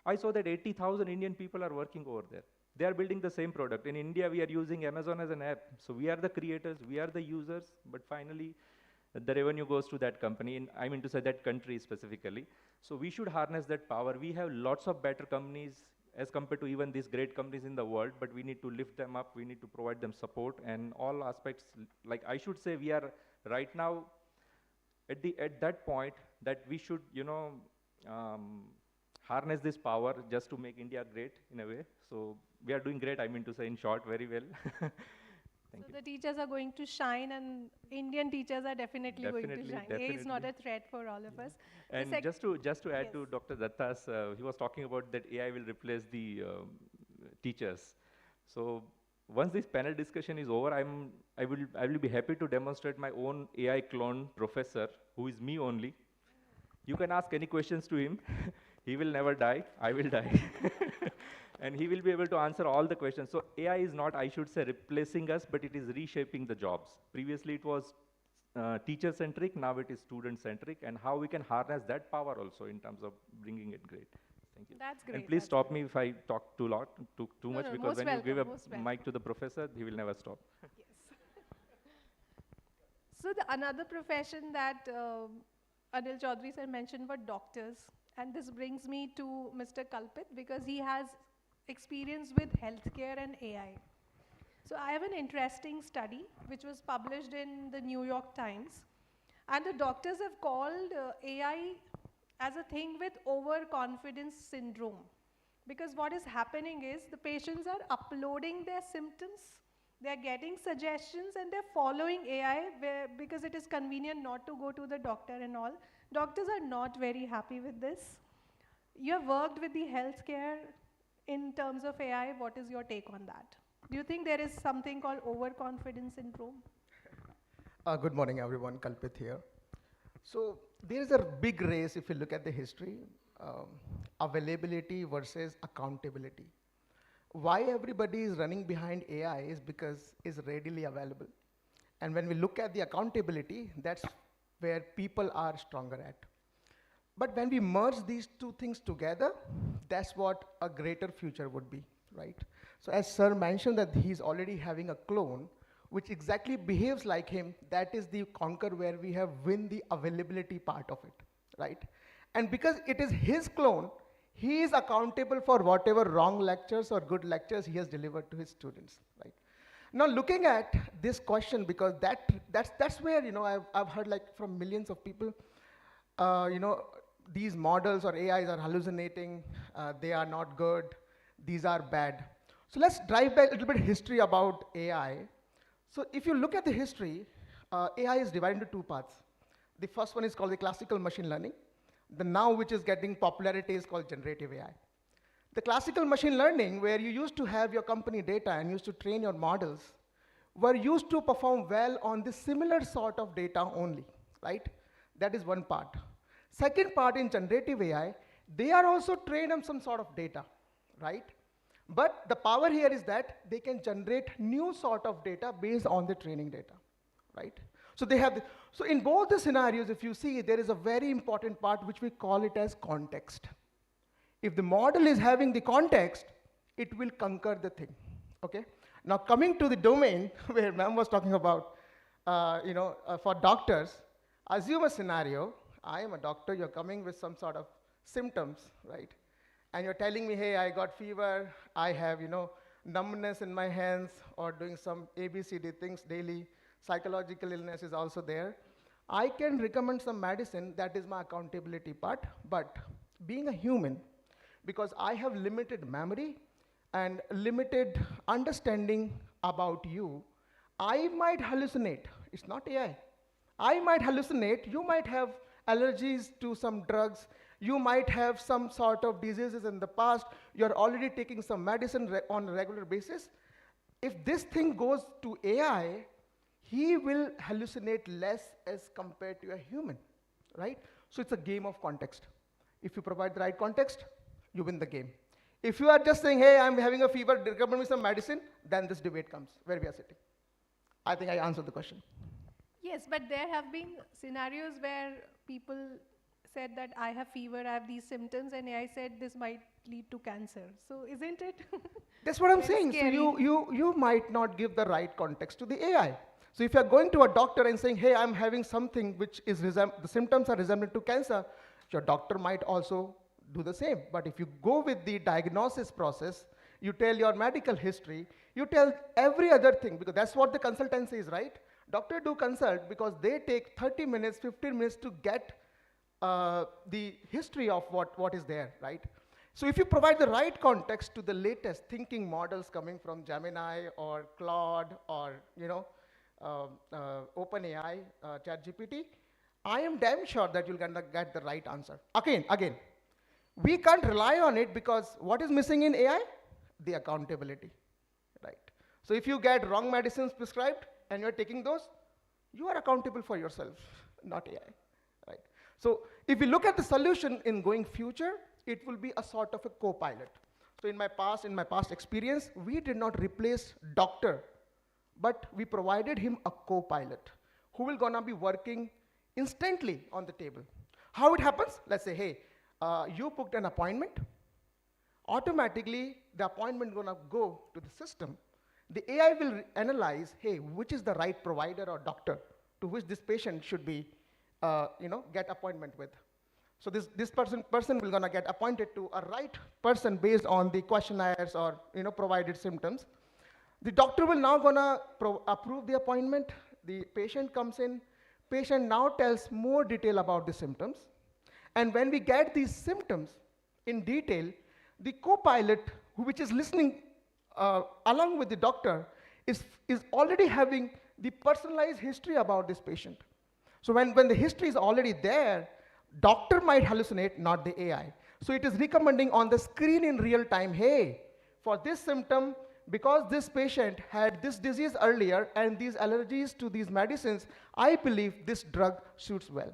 I saw that 80,000 Indian people are working over there. They are building the same product. In India, we are using Amazon as an app. So we are the creators, we are the users, but finally, the revenue goes to that company, and I mean to say that country specifically. So we should harness that power. We have lots of better companies as compared to even these great companies in the world, but we need to lift them up, we need to provide them support, and all aspects, like I should say, we are right now at that point that we should, harness this power just to make India great in a way. So we are doing great, I mean to say, in short, very well. Thank you. The teachers are going to shine, and Indian teachers are definitely going to shine. AI is not a threat for all of us. And just to add to Dr. Datta's, he was talking about that AI will replace the teachers. So once this panel discussion is over, I will be happy to demonstrate my own AI clone professor, who is me only. You can ask any questions to him. He will never die. I will die. And he will be able to answer all the questions. So AI is not, I should say, replacing us, but it is reshaping the jobs. Previously, it was teacher-centric. Now it is student-centric. And how we can harness that power also in terms of bringing it great. Thank you. That's great. And please stop me if I talk too much, no, because when you give a mic to welcome. the professor, he will never stop. Yes. So another profession that Anil Chaudhary sir mentioned were doctors. And this brings me to Mr. Kalpit, because he has experience with healthcare and AI. So I have an interesting study which was published in the New York Times. And the doctors have called AI as a thing with overconfidence syndrome. Because what is happening is the patients are uploading their symptoms, they're getting suggestions, and they're following AI because it is convenient not to go to the doctor and all. Doctors are not very happy with this. You have worked with the healthcare in terms of AI. What is your take on that? Do you think there is something called overconfidence syndrome? Good morning, everyone. Kalpit here. So there is a big race, if you look at the history, availability versus accountability. Why everybody is running behind AI is because it's readily available. And when we look at the accountability, that's where people are stronger at. But when we merge these two things together, that's what a greater future would be, right? So as Sir mentioned that he's already having a clone, which exactly behaves like him, that is the conquer where we have win the availability part of it, right? And because it is his clone, he is accountable for whatever wrong lectures or good lectures he has delivered to his students, right? Now looking at this question, because that's where, I've heard like from millions of people, these models or AIs are hallucinating, they are not good, these are bad. So let's drive back a little bit history about AI. So if you look at the history, AI is divided into two parts. The first one is called the classical machine learning. The now which is getting popularity is called generative AI. The classical machine learning, where you used to have your company data and used to train your models, were used to perform well on the similar sort of data only, right? That is one part. Second part in generative AI, They are also trained on some sort of data, right? But the power here is that they can generate new sort of data based on the training data, right? So they have, so in both the scenarios, if you see, there is a very important part which we call it as context. If the model is having the context, it will conquer the thing, okay? Now coming to the domain where ma'am was talking about, for doctors, assume a scenario, I am a doctor, you're coming with some sort of symptoms, right? And you're telling me, hey, I got fever, I have, numbness in my hands, or doing some ABCD things daily, psychological illness is also there. I can recommend some medicine, that is my accountability part, but being a human, because I have limited memory and limited understanding about you, I might hallucinate. It's not AI. I might hallucinate, you might have allergies to some drugs, you might have some sort of diseases in the past, you're already taking some medicine on a regular basis. If this thing goes to AI, he will hallucinate less as compared to a human, right? So it's a game of context. If you provide the right context, you win the game. If you are just saying, hey, I'm having a fever, recommend me some medicine, then this debate comes, where we are sitting. I think I answered the question. Yes, but there have been scenarios where people said that I have fever, I have these symptoms, and AI said this might lead to cancer. So isn't it? That's what I'm Very saying. scary. So you might not give the right context to the AI. So if you're going to a doctor and saying, hey, I'm having something which is the symptoms are resemblant to cancer, your doctor might also do the same. But if you go with the diagnosis process, you tell your medical history, you tell every other thing, because that's what the consultancy is, right? Doctor do consult because they take 30 minutes, 15 minutes to get the history of what is there, right? So if you provide the right context to the latest thinking models coming from Gemini or Claude or OpenAI, ChatGPT, I am damn sure that you're gonna get the right answer. Again, we can't rely on it because what is missing in AI? The accountability, right? So if you get wrong medicines prescribed and you're taking those, you are accountable for yourself, not AI, right? So if we look at the solution in going future, it will be a sort of a co-pilot. So in my past experience, we did not replace doctor, but we provided him a co-pilot who will gonna be working instantly on the table. How it happens? Let's say, hey, you booked an appointment. Automatically, the appointment gonna go to the system. The AI will analyze, hey, which is the right provider or doctor to which this patient should be, get appointment with. So this person will gonna get appointed to a right person based on the questionnaires or provided symptoms. The doctor will now gonna approve the appointment. The patient comes in. Patient now tells more detail about the symptoms. And when we get these symptoms in detail, the co-pilot, which is listening along with the doctor, is already having the personalized history about this patient. So when the history is already there, doctor might hallucinate, not the AI. So it is recommending on the screen in real time, hey, for this symptom, because this patient had this disease earlier and these allergies to these medicines, I believe this drug suits well.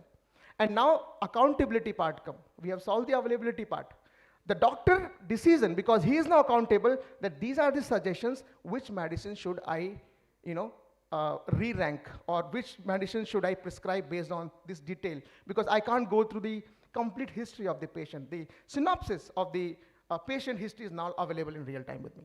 And now accountability part come. We have solved the availability part. The doctor decision, because he is now accountable, that these are the suggestions, which medicine should I, re-rank, or which medicine should I prescribe based on this detail, because I can't go through the complete history of the patient. The synopsis of the patient history is now available in real time with me.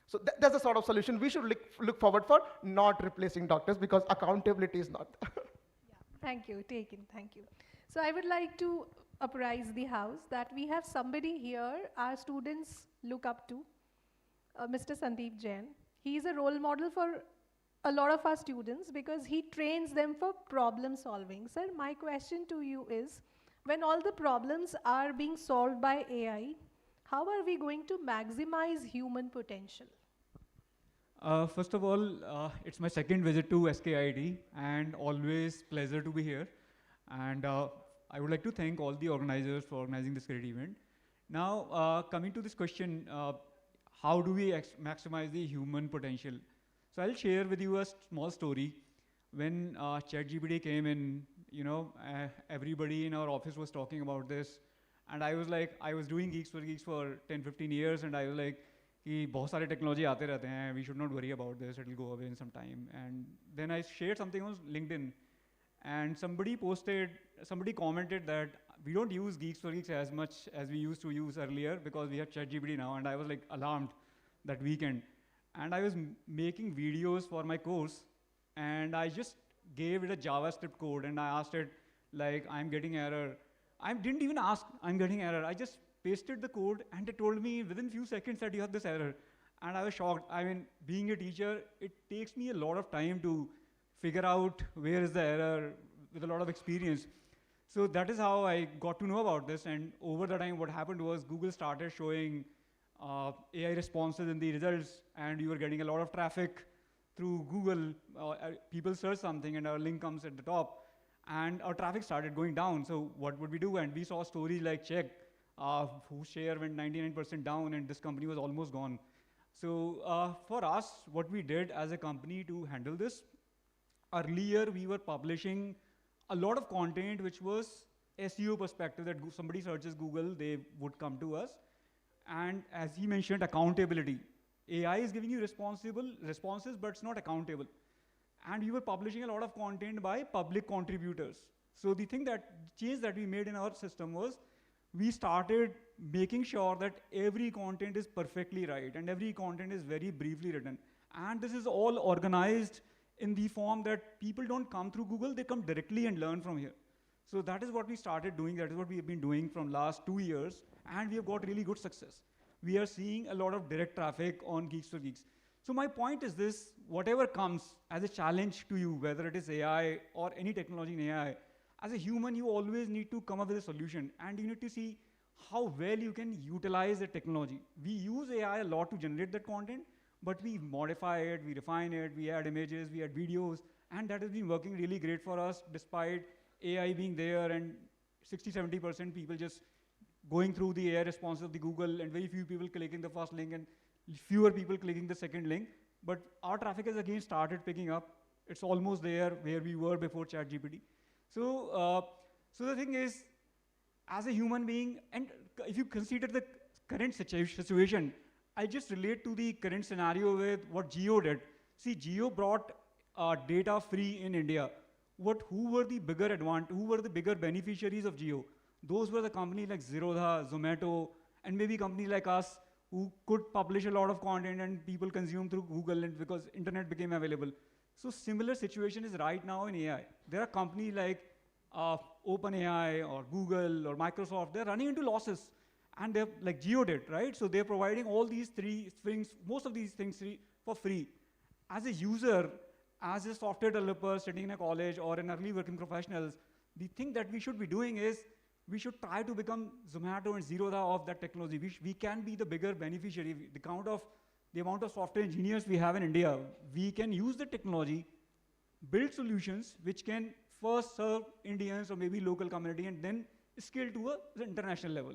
So that's the sort of solution we should look forward for, not replacing doctors, because accountability is not. Yeah, thank you, thank you. So I would like to apprise the house that we have somebody here our students look up to, Mr. Sandeep Jain. He is a role model for a lot of our students because he trains them for problem solving. Sir, my question to you is, when all the problems are being solved by AI, how are we going to maximize human potential? First of all, it's my second visit to SKID and always pleasure to be here. And I would like to thank all the organizers for organizing this great event. Now, coming to this question, how do we maximize the human potential? So I'll share with you a small story. When ChatGPT came in, everybody in our office was talking about this. And I was like, I was doing Geeks for 10, 15 years, and I was like, कि बहुत सारे technology आते रहते हैं, we should not worry about this, it will go away in some time. And then I shared something on LinkedIn, and somebody commented that we don't use Geeks for Geeks as much as we used to use earlier because we have ChatGPT now, and I was like alarmed that weekend. And I was making videos for my course, and I just gave it a JavaScript code, and I asked it, like, I'm getting error. I didn't even ask, I'm getting error. I just pasted the code, and it told me within few seconds that you have this error. And I was shocked. I mean, being a teacher, it takes me a lot of time to figure out where is the error with a lot of experience. So that is how I got to know about this. And over the time, what happened was Google started showing AI responses in the results, and you were getting a lot of traffic through Google. People search something, and our link comes at the top. And our traffic started going down. So what would we do? And we saw stories like Check, whose share went 99% down, and this company was almost gone. So for us, what we did as a company to handle this, earlier we were publishing a lot of content which was SEO perspective, that somebody searches Google, they would come to us. And as he mentioned, accountability. AI is giving you responses, but it's not accountable. And we were publishing a lot of content by public contributors. So the change that we made in our system was, we started making sure that every content is perfectly right, and every content is very briefly written. And this is all organized in the form that people don't come through Google, they come directly and learn from here. So that is what we started doing, that is what we have been doing from last 2 years, and we have got really good success. We are seeing a lot of direct traffic on Geeks for Geeks. So my point is this, whatever comes as a challenge to you, whether it is AI or any technology in AI, as a human, you always need to come up with a solution, and you need to see how well you can utilize the technology. We use AI a lot to generate that content, but we modify it, we refine it, we add images, we add videos, and that has been working really great for us, despite AI being there and 60–70% people just going through the AI responses of the Google, and very few people clicking the first link and fewer people clicking the second link. But our traffic has again started picking up. It's almost there where we were before ChatGPT. So the thing is, as a human being, and if you consider the current situation, I just relate to the current scenario with what Jio did. See, Jio brought data free in India. Who were the bigger beneficiaries of Jio? Those were the companies like Zerodha, Zomato, and maybe companies like us who could publish a lot of content and people consume through Google, and because internet became available. So similar situation is right now in AI. There are companies like OpenAI or Google or Microsoft, they're running into losses. And they're like Jio did, right? So they're providing all these three things, most of these things for free. As a user, as a software developer sitting in a college or an early working professionals, the thing that we should be doing is, we should try to become Zomato and Zerodha of that technology. We can be the bigger beneficiary. The amount of software engineers we have in India, we can use the technology, build solutions which can first serve Indians or maybe local community, and then scale to the international level.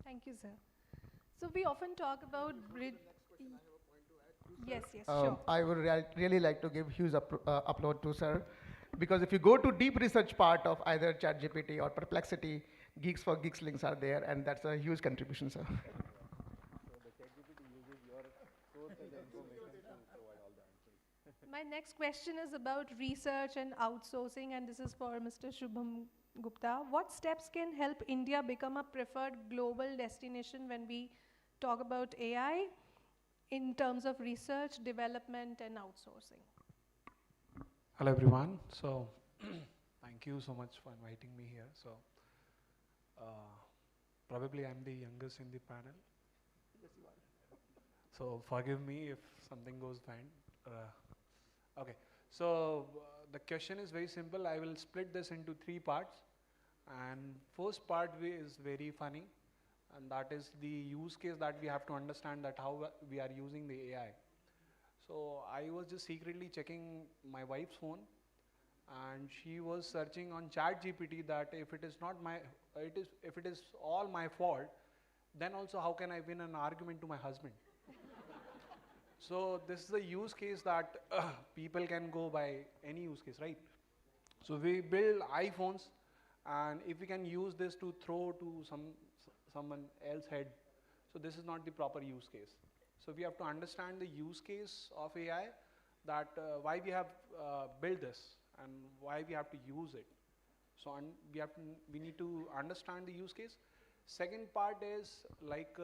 Thank you, sir. So we often talk about Yes, sure. I would really like to give huge upload to sir, because if you go to deep research part of either ChatGPT or Perplexity, Geeks for Geeks links are there, and that's a huge contribution, sir. My next question is about research and outsourcing, and this is for Mr. Shubham Gupta. What steps can help India become a preferred global destination when we talk about AI in terms of research, development, and outsourcing? Hello, everyone. So, thank you so much for inviting me here. So, probably I'm the youngest in the panel. So, forgive me if something goes fine. Okay. So, the question is very simple. I will split this into 3 parts. And first part is very funny. And that is the use case that we have to understand, that how we are using the AI. So I was just secretly checking my wife's phone, and she was searching on ChatGPT that if it is if it is all my fault, then also how can I win an argument to my husband? So this is a use case that people can go by any use case, right? So we build iPhones, and if we can use this to throw to someone else's head, so this is not the proper use case. So we have to understand the use case of AI, that why we have built this and why we have to use it. So we need to understand the use case. Second part is like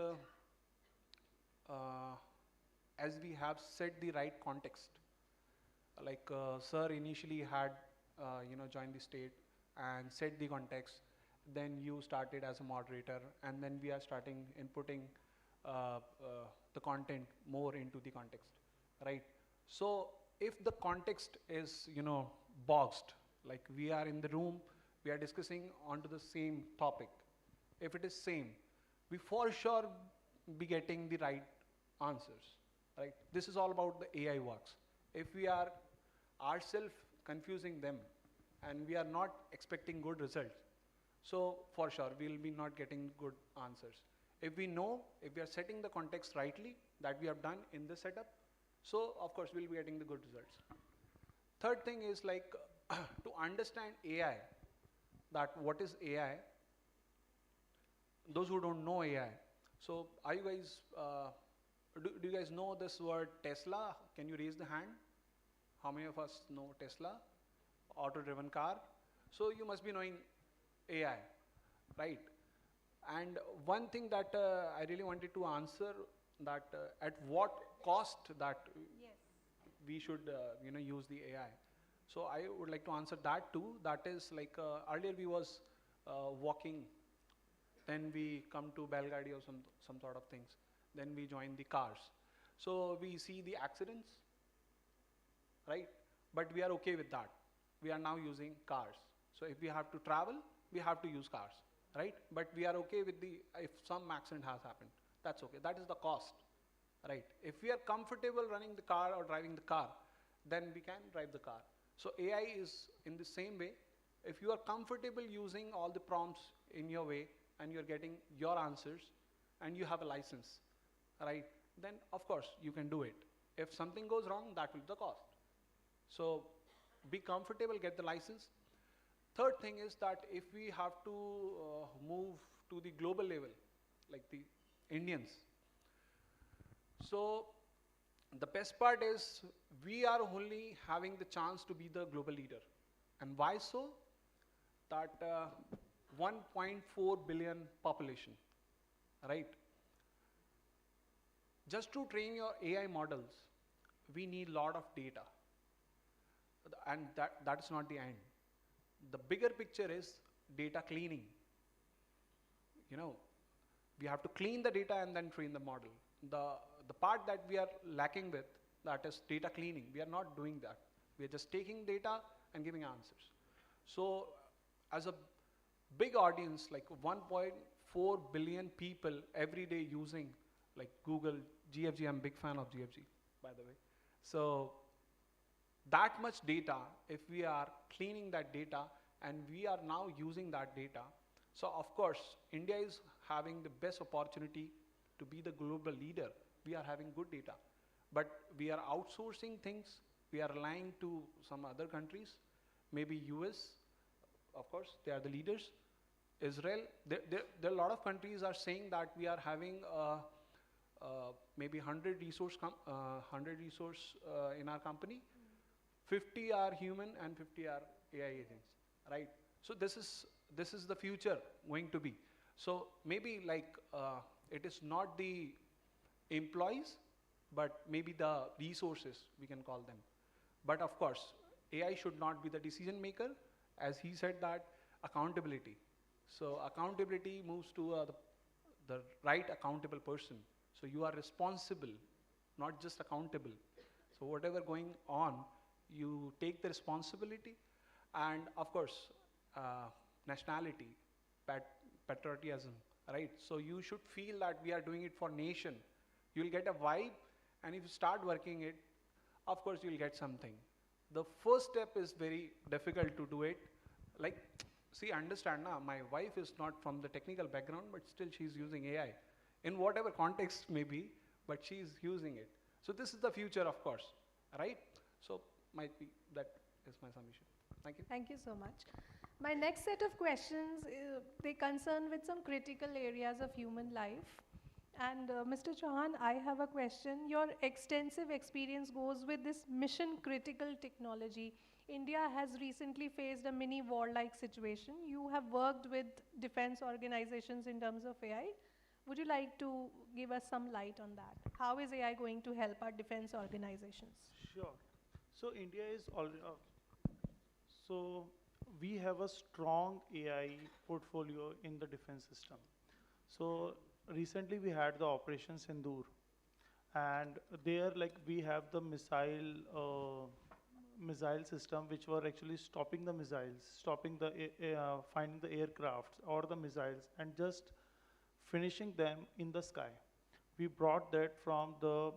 as we have set the right context. Like sir initially had joined the state and set the context, then you started as a moderator, and then we are starting inputting the content more into the context, right? So if the context is boxed, like we are in the room, we are discussing onto the same topic, if it is same, we for sure be getting the right answers, right? This is all about the AI works. If we are ourselves confusing them and we are not expecting good results, so for sure we will be not getting good answers. If we know, if we are setting the context rightly that we have done in the setup, so of course we'll be getting the good results. Third thing is like to understand AI, that what is AI, those who don't know AI. So are you guys, do you guys know this word Tesla? Can you raise the hand? How many of us know Tesla? Auto-driven car. So you must be knowing AI, right? And one thing that I really wanted to answer, that at what cost that we should use the AI. So I would like to answer that too. That is like earlier we was walking, then we come to Belgadi or some sort of things, then we join the cars. So we see the accidents, right? But we are okay with that. We are now using cars. So if we have to travel, we have to use cars, right? But we are okay with if some accident has happened, that's okay. That is the cost, right? If we are comfortable running the car or driving the car, then we can drive the car. So AI is in the same way. If you are comfortable using all the prompts in your way and you're getting your answers and you have a license, right? Then of course you can do it. If something goes wrong, that will be the cost. So be comfortable, get the license. Third thing is that if we have to move to the global level, like the Indians, so the best part is we are only having the chance to be the global leader. And why so? That 1.4 billion population, right? Just to train your AI models, we need a lot of data. And that is not the end. The bigger picture is data cleaning. We have to clean the data and then train the model. The part that we are lacking with, that is data cleaning. We are not doing that. We are just taking data and giving answers. So as a big audience, like 1.4 billion people every day using like Google, GFG, I'm a big fan of GFG, by the way. So that much data, if we are cleaning that data and we are now using that data, so of course, India is having the best opportunity to be the global leader. We are having good data, but we are outsourcing things. We are relying to some other countries, maybe US, of course, they are the leaders. Israel, there are a lot of countries are saying that we are having maybe 100 resource in our company. 50 are human and 50 are AI agents, right? So this is the future going to be. So maybe like it is not the employees, but maybe the resources, we can call them. But of course, AI should not be the decision maker. As he said that, accountability. So accountability moves to the right accountable person. So you are responsible, not just accountable. So whatever going on, you take the responsibility. And of course, nationality, patriotism, right? So you should feel that we are doing it for nation. You'll get a vibe, and if you start working it, of course you'll get something. The first step is very difficult to do it. Like, see, understand now, my wife is not from the technical background, but still she's using AI. In whatever context may be, but she's using it. So this is the future, of course, right? So might be that is my submission. Thank you. Thank you so much. My next set of questions, they concern with some critical areas of human life. And Mr. Chauhan, I have a question. Your extensive experience goes with this mission critical technology. India has recently faced a mini war-like situation. You have worked with defense organizations in terms of AI. Would you like to give us some light on that? How is AI going to help our defense organizations? Sure. So India is already, so we have a strong AI portfolio in the defense system. So recently we had the Operation Sindoor, and there like we have the missile system which were actually stopping the missiles, stopping the finding the aircrafts or the missiles and just finishing them in the sky. We brought that from the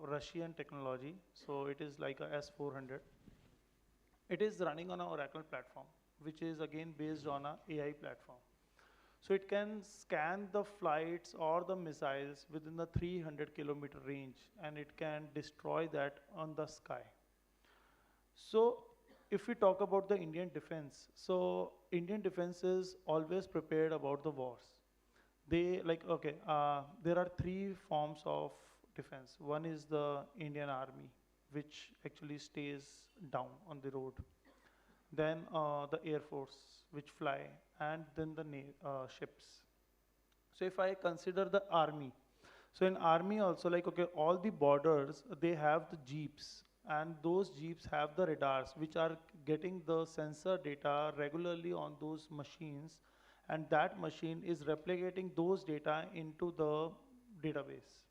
Russian technology, so it is like a S-400. It is running on an Oracle platform, which is again based on a AI platform. So it can scan the flights or the missiles within the 300-kilometer range, and it can destroy that on the sky. So if we talk about the Indian defense, so Indian defense is always prepared about the wars. They like, okay, there are three forms of defense. One is the Indian Army, which actually stays down on the road. Then the Air Force, which fly, and then the ships. So if I consider the army, so in army also like, okay, all the borders, they have the jeeps, and those jeeps have the radars, which are getting the sensor data regularly on those machines, and that machine is replicating those data into the database.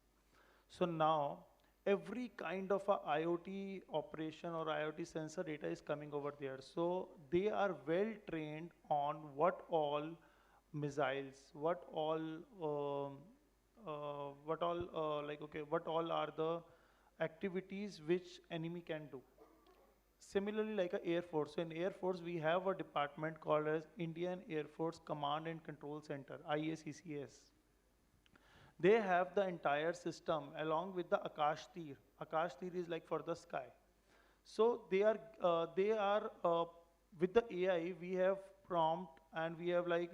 So now every kind of a IoT operation or IoT sensor data is coming over there. So they are well trained on what all missiles, what all like, okay, what all are the activities which enemy can do. Similarly, like a Air Force. So in Air Force, we have a department called as Indian Air Force Command and Control Center, IACCS. They have the entire system along with the Akash Tir. Akash Tir is like for the sky. So they are with the AI, we have prompt and we have like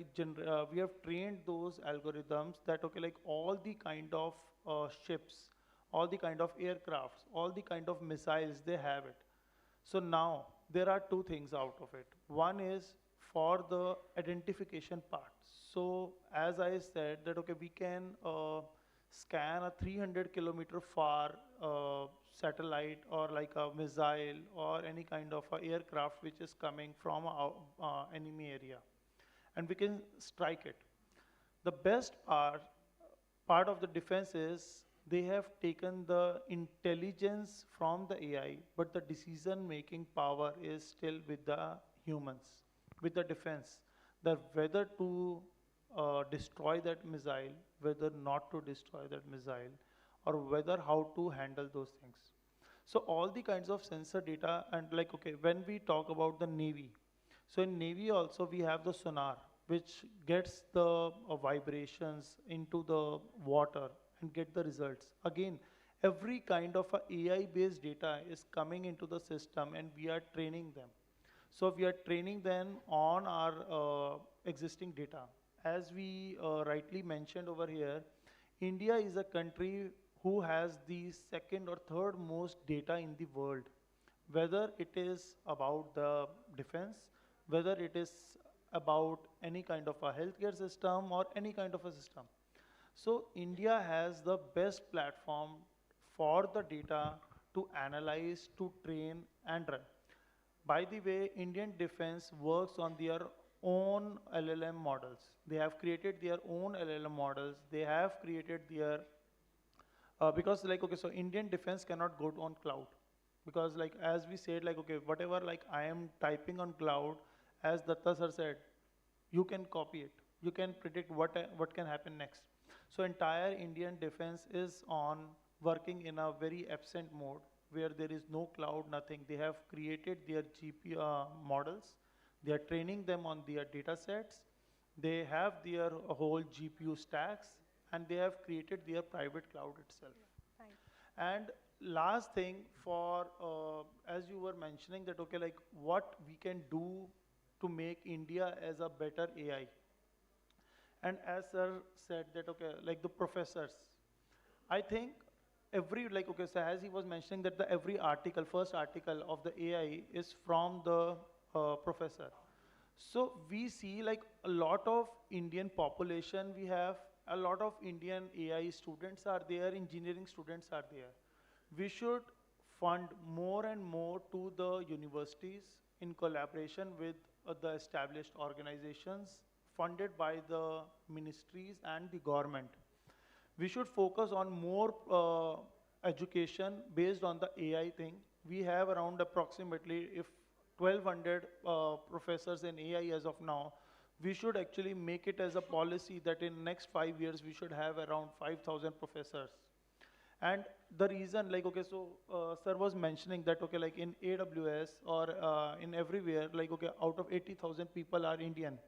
we have trained those algorithms that, okay, like all the kind of ships, all the kind of aircrafts, all the kind of missiles, they have it. So now there are two things out of it. One is for the identification part. So as I said that, okay, we can scan a 300-kilometer far satellite or like a missile or any kind of a aircraft which is coming from a enemy area, and we can strike it. The best part of the defense is they have taken the intelligence from the AI, but the decision-making power is still with the humans, with the defense, that whether to destroy that missile, whether not to destroy that missile, or whether how to handle those things. So all the kinds of sensor data, and like, okay, when we talk about the Navy, so in Navy also we have the sonar, which gets the vibrations into the water and get the results. Again, every kind of a AI-based data is coming into the system, and we are training them. So we are training them on our existing data. As we rightly mentioned over here, India is a country who has the second or third most data in the world, whether it is about the defense, whether it is about any kind of a healthcare system or any kind of a system. So India has the best platform for the data to analyze, to train and run. By the way, Indian defense works on their own LLM models. They have created their own LLM models. They have created their, because like, okay, so Indian defense cannot go on cloud. Because like, as we said, like, okay, whatever like I am typing on cloud, as Datta sir said, you can copy it. You can predict what can happen next. So entire Indian defense is on working in a very absent mode where there is no cloud, nothing. They have created their GPU models. They are training them on their data sets. They have their whole GPU stacks, and they have created their private cloud itself. And last thing for, as you were mentioning that, okay, like what we can do to make India as a better AI. And as sir said that, okay, like the professors, I think every, like, okay, so as he was mentioning that the every article, first article of the AI is from the professor. So we see like a lot of Indian population we have, a lot of Indian AI students are there, engineering students are there. We should fund more and more to the universities in collaboration with the established organizations funded by the ministries and the government. We should focus on more education based on the AI thing. We have around approximately if 1200 professors in AI as of now. We should actually make it as a policy that in next 5 years we should have around 5,000 professors. And the reason, like, okay, so sir was mentioning that, okay, like in AWS or in everywhere, like, okay, out of 80,000 people are Indian.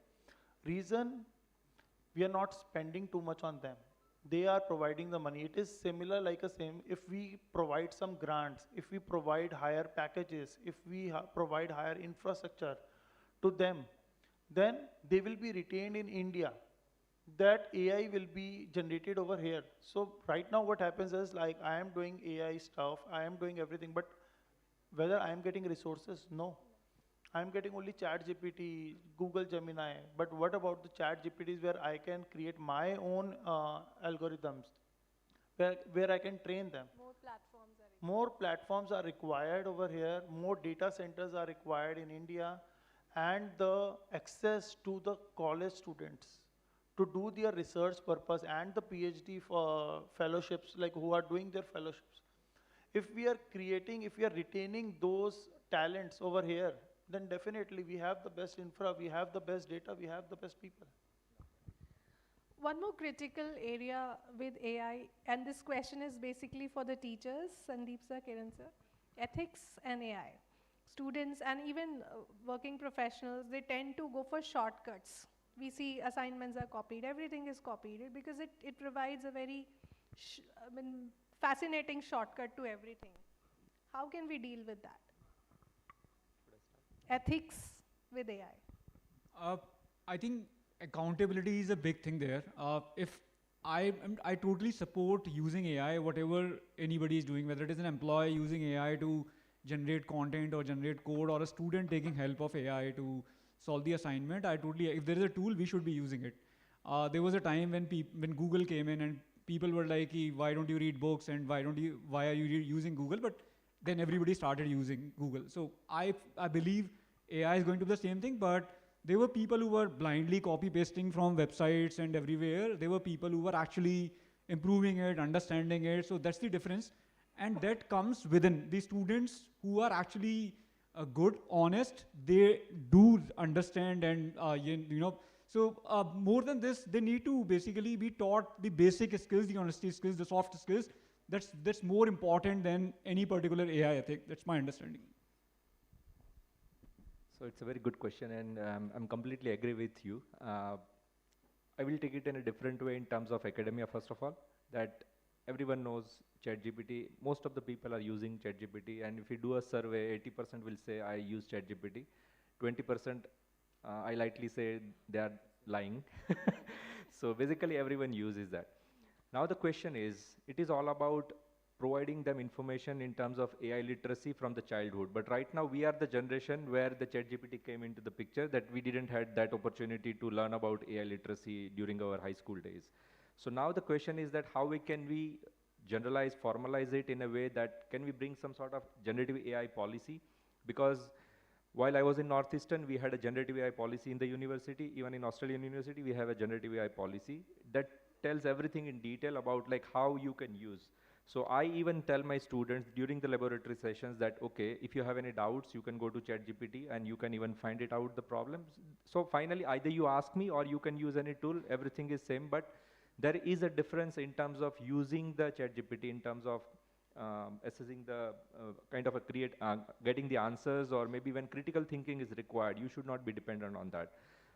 Reason, we are not spending too much on them. They are providing the money. It is similar like a same, if we provide some grants, if we provide higher packages, if we provide higher infrastructure to them, then they will be retained in India. That AI will be generated over here. So right now what happens is like I am doing AI stuff, I am doing everything, but whether I am getting resources, no. I am getting only ChatGPT, Google Gemini, but what about the ChatGPTs where I can create my own algorithms, where I can train them. More platforms are required over here, more data centers are required in India, and the access to the college students to do their research purpose and the PhD for fellowships, like who are doing their fellowships. If we are creating, if we are retaining those talents over here, then definitely we have the best infra, we have the best data, we have the best people. One more critical area with AI, and this question is basically for the teachers, Sandeep sir, Kiran sir, ethics and AI. Students and even working professionals, they tend to go for shortcuts. We see assignments are copied, everything is copied because it provides a very fascinating shortcut to everything. How can we deal with that? Ethics with AI. I think accountability is a big thing there. If I totally support using AI, whatever anybody is doing, whether it is an employee using AI to generate content or generate code, or a student taking help of AI to solve the assignment, if there is a tool, we should be using it. There was a time when Google came in and people were like, why don't you read books and why are you using Google? But then everybody started using Google. So I believe AI is going to be the same thing, but there were people who were blindly copy pasting from websites and everywhere. There were people who were actually improving it, understanding it. So that's the difference. And that comes within the students who are actually good, honest. They do understand and, so more than this, they need to basically be taught the basic skills, the honesty skills, the soft skills. That's more important than any particular AI ethic. That's my understanding. So it's a very good question, and I'm completely agree with you. I will take it in a different way in terms of academia, first of all, that everyone knows ChatGPT. Most of the people are using ChatGPT, and if you do a survey, 80% will say, I use ChatGPT. 20%, I lightly say they are lying. So basically everyone uses that. Now the question is, it is all about providing them information in terms of AI literacy from the childhood. But right now we are the generation where the ChatGPT came into the picture, that we didn't had that opportunity to learn about AI literacy during our high school days. So now the question is that how can we generalize, formalize it in a way that can we bring some sort of generative AI policy? Because while I was in Northeastern, we had a generative AI policy in the university. Even in Australian University, we have a generative AI policy that tells everything in detail about like how you can use. So I even tell my students during the laboratory sessions that, okay, if you have any doubts, you can go to ChatGPT and you can even find it out the problems. So finally, either you ask me or you can use any tool, everything is same, but there is a difference in terms of using the ChatGPT, in terms of assessing the kind of getting the answers, or maybe when critical thinking is required, you should not be dependent on that.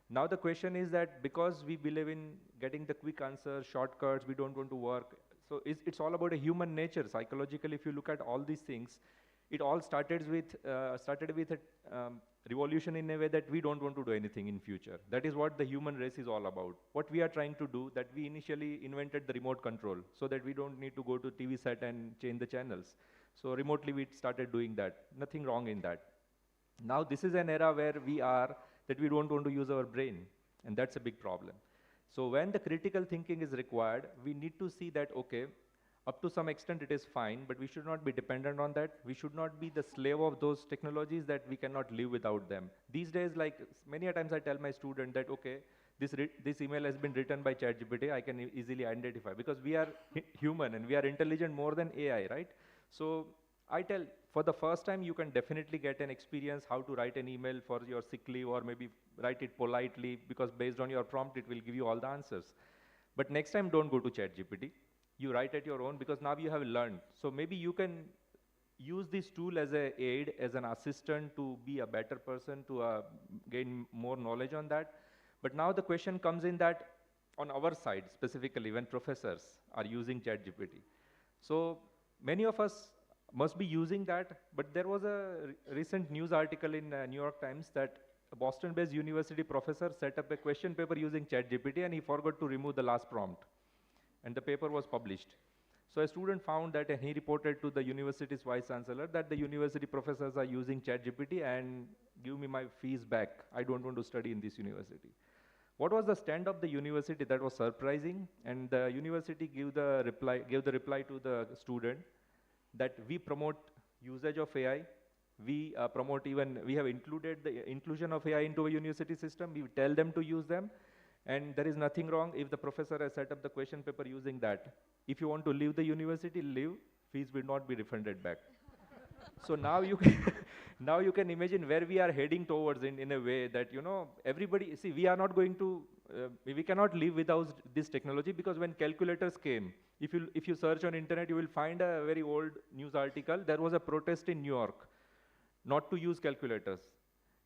Now the question is that because we believe in getting the quick answers, shortcuts, we don't want to work. So it's all about a human nature. Psychologically, if you look at all these things, it all started with a revolution in a way that we don't want to do anything in future. That is what the human race is all about. What we are trying to do, that we initially invented the remote control so that we don't need to go to TV set and change the channels. So remotely we started doing that. Nothing wrong in that. Now this is an era where we are, that we don't want to use our brain, and that's a big problem. So when the critical thinking is required, we need to see that, okay, up to some extent it is fine, but we should not be dependent on that. We should not be the slave of those technologies that we cannot live without them. These days, like many a times I tell my student that, okay, this email has been written by ChatGPT, I can easily identify, because we are human and we are intelligent more than AI, right? So I tell, for the first time, you can definitely get an experience how to write an email for your sick leave, or maybe write it politely, because based on your prompt, it will give you all the answers. But next time, don't go to ChatGPT. You write at your own, because now you have learned. So maybe you can use this tool as an aid, as an assistant to be a better person, to gain more knowledge on that. But now the question comes in that on our side, specifically when professors are using ChatGPT. So many of us must be using that, but there was a recent news article in New York Times that a Boston-based university professor set up a question paper using ChatGPT, and he forgot to remove the last prompt. And the paper was published. So a student found that, and he reported to the university's vice chancellor that the university professors are using ChatGPT and give me my fees back. I don't want to study in this university. What was the stand of the university? That was surprising. And the university gave the reply to the student that we promote usage of AI. We we have included the inclusion of AI into a university system. We tell them to use them. And there is nothing wrong if the professor has set up the question paper using that. If you want to leave the university, leave, fees will not be refunded back. So now you can, now you can imagine where we are heading towards in a way that, you know, everybody, see, we are not going to, we cannot live without this technology, because when calculators came, if you search on internet, you will find a very old news article. There was a protest in New York not to use calculators.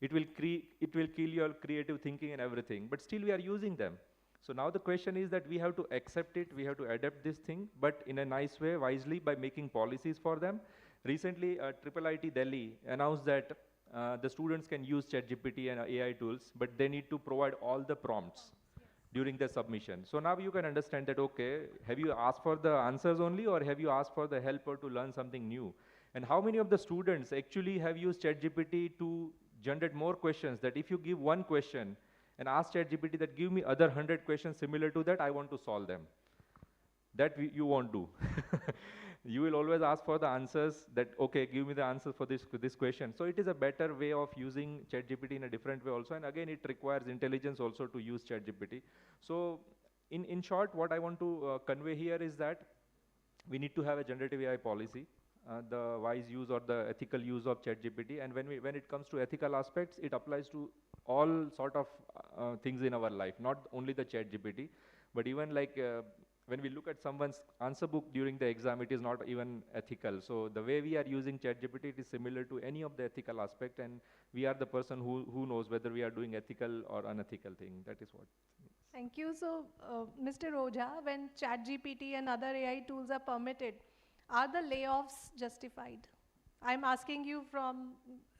It will kill your creative thinking and everything, but still we are using them. So now the question is that we have to accept it, we have to adapt this thing, but in a nice way, wisely, by making policies for them. Recently, IIIT Delhi announced that the students can use ChatGPT and AI tools, but they need to provide all the prompts during the submission. So now you can understand that, okay, have you asked for the answers only, or have you asked for the helper to learn something new? And how many of the students actually have used ChatGPT to generate more questions, that if you give one question and ask ChatGPT that give me other 100 questions similar to that, I want to solve them. That you won't do. You will always ask for the answers that, okay, give me the answer for this question. So it is a better way of using ChatGPT in a different way also. And again, it requires intelligence also to use ChatGPT. So in short, what I want to convey here is that we need to have a generative AI policy. The wise use or the ethical use of ChatGPT, and when it comes to ethical aspects, it applies to all sort of things in our life, not only the ChatGPT, but even like when we look at someone's answer book during the exam, it is not even ethical. So the way we are using ChatGPT, it is similar to any of the ethical aspect, and we are the person who knows whether we are doing ethical or unethical thing. That is what. Thank you. So, Mr. Ojha, when ChatGPT and other AI tools are permitted, are the layoffs justified? I'm asking you from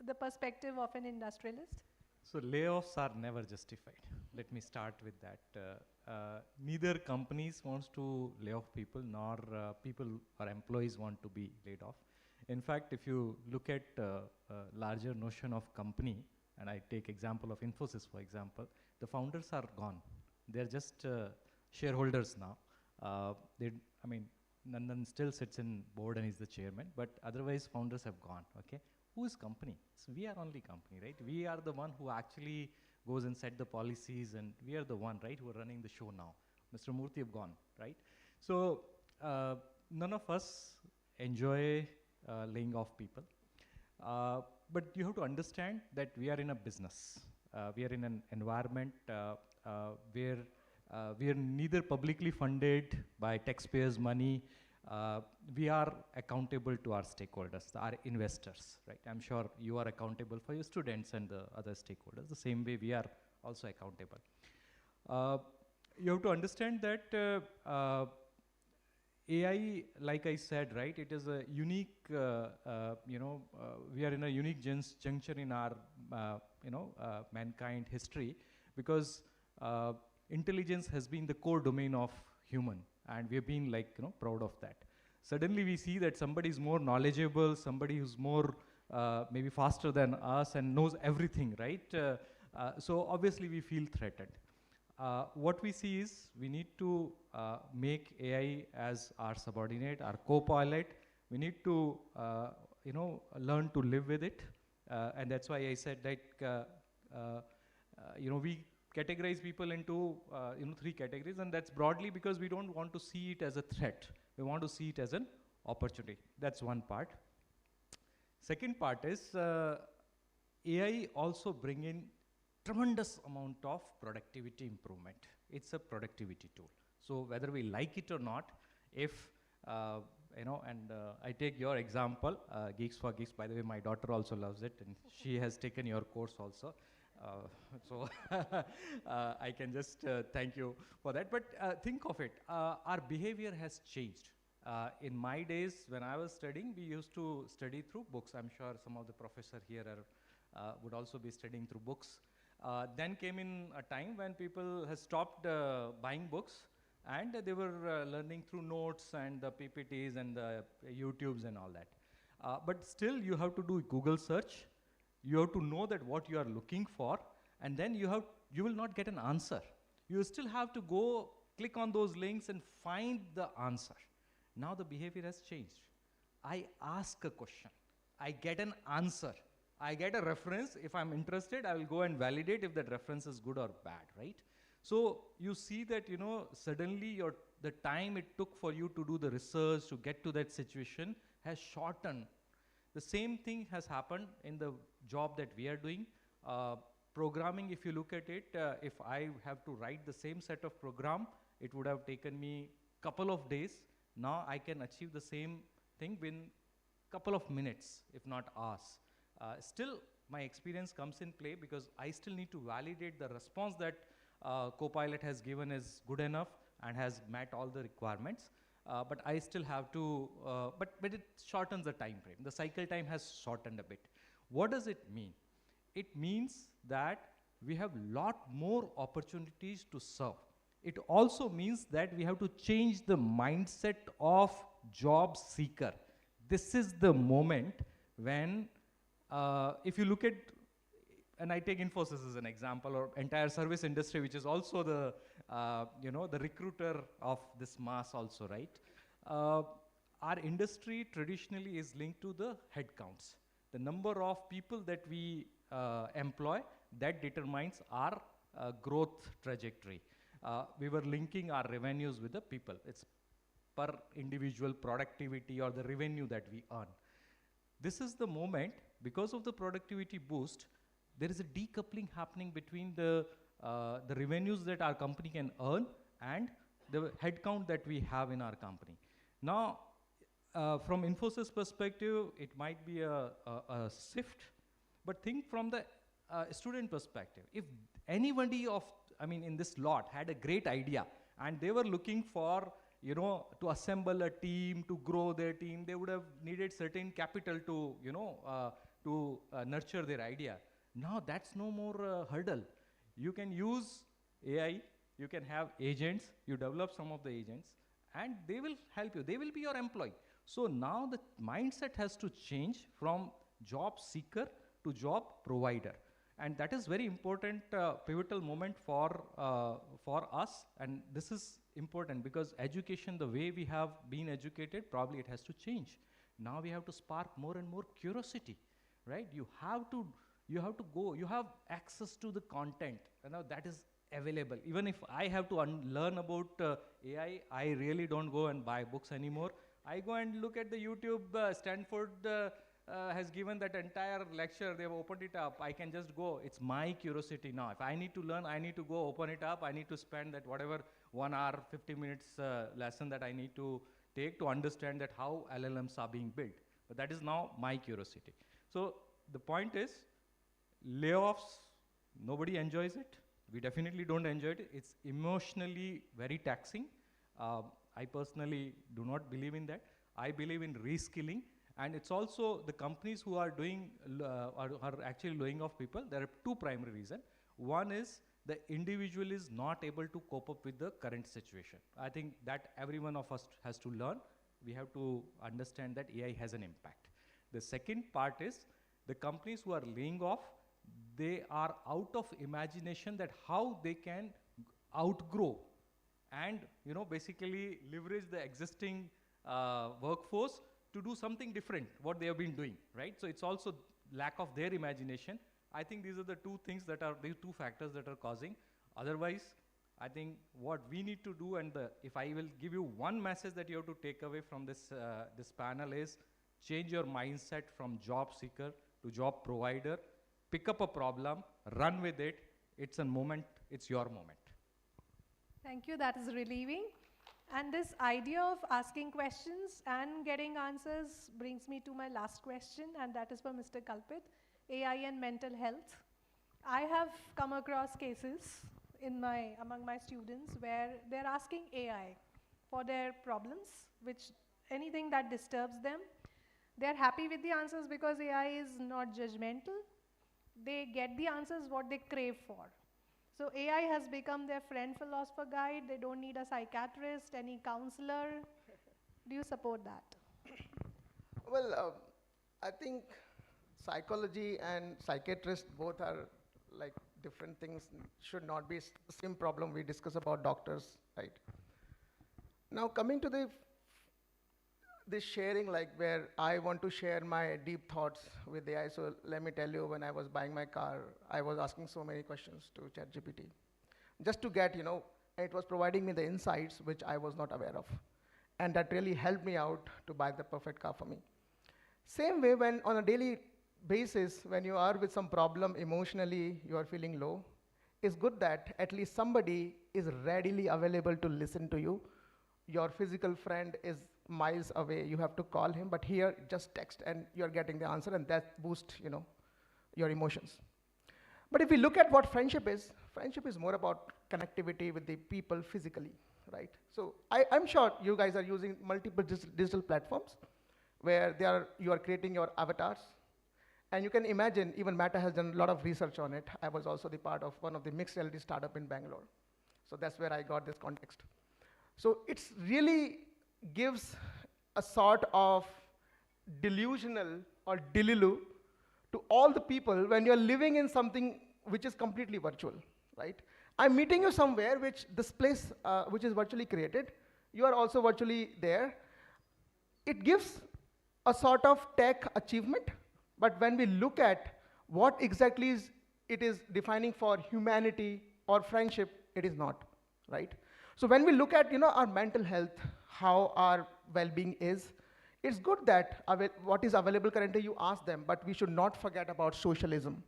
the perspective of an industrialist. So layoffs are never justified. Let me start with that. Neither companies wants to lay off people, nor people or employees want to be laid off. In fact, if you look at larger notion of company, and I take example of Infosys, for example, the founders are gone. They're just shareholders now. Nandan still sits in board and is the chairman, but otherwise founders have gone, okay? Who's company? So we are only company, right? We are the one who actually goes and set the policies, and we are the one, right, who are running the show now. Mr. Murthy have gone, right? So none of us enjoy laying off people, but you have to understand that we are in a business. We are in an environment where we are neither publicly funded by taxpayers' money. We are accountable to our stakeholders, our investors, right? I'm sure you are accountable for your students and the other stakeholders. The same way we are also accountable. You have to understand that AI, like I said, right, it is a unique, we are in a unique juncture in our mankind history, because intelligence has been the core domain of human, and we have been proud of that. Suddenly we see that somebody is more knowledgeable, somebody who's more maybe faster than us and knows everything, right? So obviously we feel threatened. What we see is we need to make AI as our subordinate, our co-pilot. We need to learn to live with it, and that's why I said that we categorize people into three categories, and that's broadly because we don't want to see it as a threat. We want to see it as an opportunity. That's one part. Second part is AI also bring in tremendous amount of productivity improvement. It's a productivity tool. So whether we like it or not, if I take your example, Geeks for Geeks. By the way, my daughter also loves it, and she has taken your course also. So I can just thank you for that. But think of it, our behavior has changed. In my days, when I was studying, we used to study through books. I'm sure some of the professors here would also be studying through books. Then came in a time when people have stopped buying books, and they were learning through notes and the PPTs and the YouTubes and all that. But still, you have to do Google search. You have to know that what you are looking for, and then you will not get an answer. You still have to go click on those links and find the answer. Now the behavior has changed. I ask a question, I get an answer, I get a reference. If I'm interested, I will go and validate if that reference is good or bad, right? So you see that suddenly the time it took for you to do the research to get to that situation has shortened. The same thing has happened in the job that we are doing. Programming, if you look at it, if I have to write the same set of program, it would have taken me couple of days. Now I can achieve the same thing within couple of minutes, if not hours. Still, my experience comes in play because I still need to validate the response that Copilot has given is good enough and has met all the requirements. But I still have to, but it shortens the time frame. The cycle time has shortened a bit. What does it mean? It means that we have lot more opportunities to serve. It also means that we have to change the mindset of job seeker. This is the moment when, if you look at, and I take Infosys as an example, or entire service industry, which is also the, the recruiter of this mass also, right? Our industry traditionally is linked to the headcounts. The number of people that we employ, that determines our growth trajectory. We were linking our revenues with the people. It's per individual productivity or the revenue that we earn. This is the moment, because of the productivity boost, there is a decoupling happening between the revenues that our company can earn and the headcount that we have in our company. Now, from Infosys perspective, it might be a shift, but think from the student perspective. If anybody in this lot had a great idea and they were looking for, to assemble a team, to grow their team, they would have needed certain capital to nurture their idea. Now that's no more hurdle. You can use AI, you can have agents, you develop some of the agents, and they will help you. They will be your employee. So now the mindset has to change from job seeker to job provider. And that is very important, pivotal moment for us. And this is important because education, the way we have been educated, probably it has to change. Now we have to spark more and more curiosity, right? You have to go, you have access to the content, that is available. Even if I have to learn about AI, I really don't go and buy books anymore. I go and look at the YouTube. Stanford has given that entire lecture. They've opened it up. I can just go. It's my curiosity now. If I need to learn, I need to go open it up. I need to spend that whatever 1 hour, 50 minutes lesson that I need to take to understand that how LLMs are being built. But that is now my curiosity. So the point is, layoffs, nobody enjoys it. We definitely don't enjoy it. It's emotionally very taxing. I personally do not believe in that. I believe in reskilling, And it's also the companies who are doing, are actually laying off people. There are two primary reasons. One is the individual is not able to cope up with the current situation. I think that every one of us has to learn. We have to understand that AI has an impact. The second part is the companies who are laying off, they are out of imagination that how they can outgrow and basically leverage the existing workforce to do something different, what they have been doing, right? So it's also lack of their imagination. I think these are the two things that are, these two factors that are causing. Otherwise, I think what we need to do, and if I will give you one message that you have to take away from this, this panel is, change your mindset from job seeker to job provider. Pick up a problem, run with it. It's a moment, it's your moment. Thank you, that is relieving. And this idea of asking questions and getting answers brings me to my last question, and that is for Mr. Kalpit, AI and mental health. I have come across cases among my students where they're asking AI for their problems, anything that disturbs them. They're happy with the answers because AI is not judgmental. They get the answers what they crave for. So AI has become their friend, philosopher, guide. They don't need a psychiatrist, any counselor. Do you support that? Well, I think psychology and psychiatrist both are like different things, should not be the same problem we discuss about doctors, right? Now coming to this sharing, like where I want to share my deep thoughts with AI. So let me tell you, when I was buying my car, I was asking so many questions to ChatGPT, just to get, it was providing me the insights which I was not aware of. And that really helped me out to buy the perfect car for me. Same way, when on a daily basis, when you are with some problem emotionally, you are feeling low, it's good that at least somebody is readily available to listen to you. Your physical friend is miles away, you have to call him, but here just text and you're getting the answer, and that boosts, your emotions. But if we look at what friendship is more about connectivity with the people physically, right? So I'm sure you guys are using multiple digital platforms where you are creating your avatars. And you can imagine, even Meta has done a lot of research on it. I was also the part of one of the mixed reality startup in Bangalore. So that's where I got this context. So it's really gives a sort of delusional or delilu to all the people when you're living in something which is completely virtual, right? I'm meeting you somewhere which this place, which is virtually created. You are also virtually there. It gives a sort of tech achievement, but when we look at what exactly it is defining for humanity or friendship, it is not, right? So when we look at our mental health, how our well-being is, it's good that what is available currently you ask them, but we should not forget about socialism.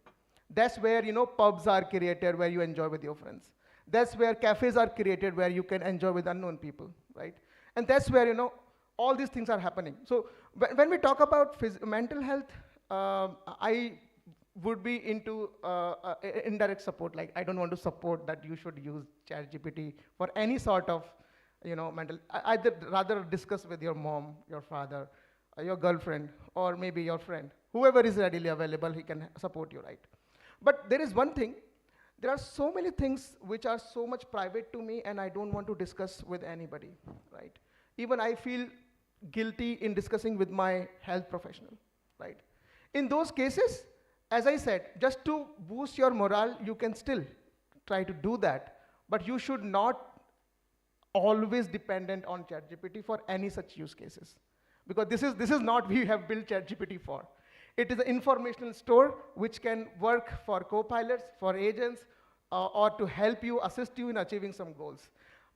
That's where pubs are created where you enjoy with your friends. That's where cafes are created where you can enjoy with unknown people, right? And that's where all these things are happening. So when we talk about mental health, I would be into indirect support. Like, I don't want to support that you should use ChatGPT for any sort of mental. I'd rather discuss with your mom, your father, your girlfriend, or maybe your friend. Whoever is readily available, he can support you, right? But there is one thing. There are so many things which are so much private to me, and I don't want to discuss with anybody, right? Even I feel guilty in discussing with my health professional, right? In those cases, as I said, just to boost your morale, you can still try to do that, but you should not always dependent on ChatGPT for any such use cases. Because this is not we have built ChatGPT for. It is an informational store which can work for co-pilots, for agents, or to help you, assist you in achieving some goals.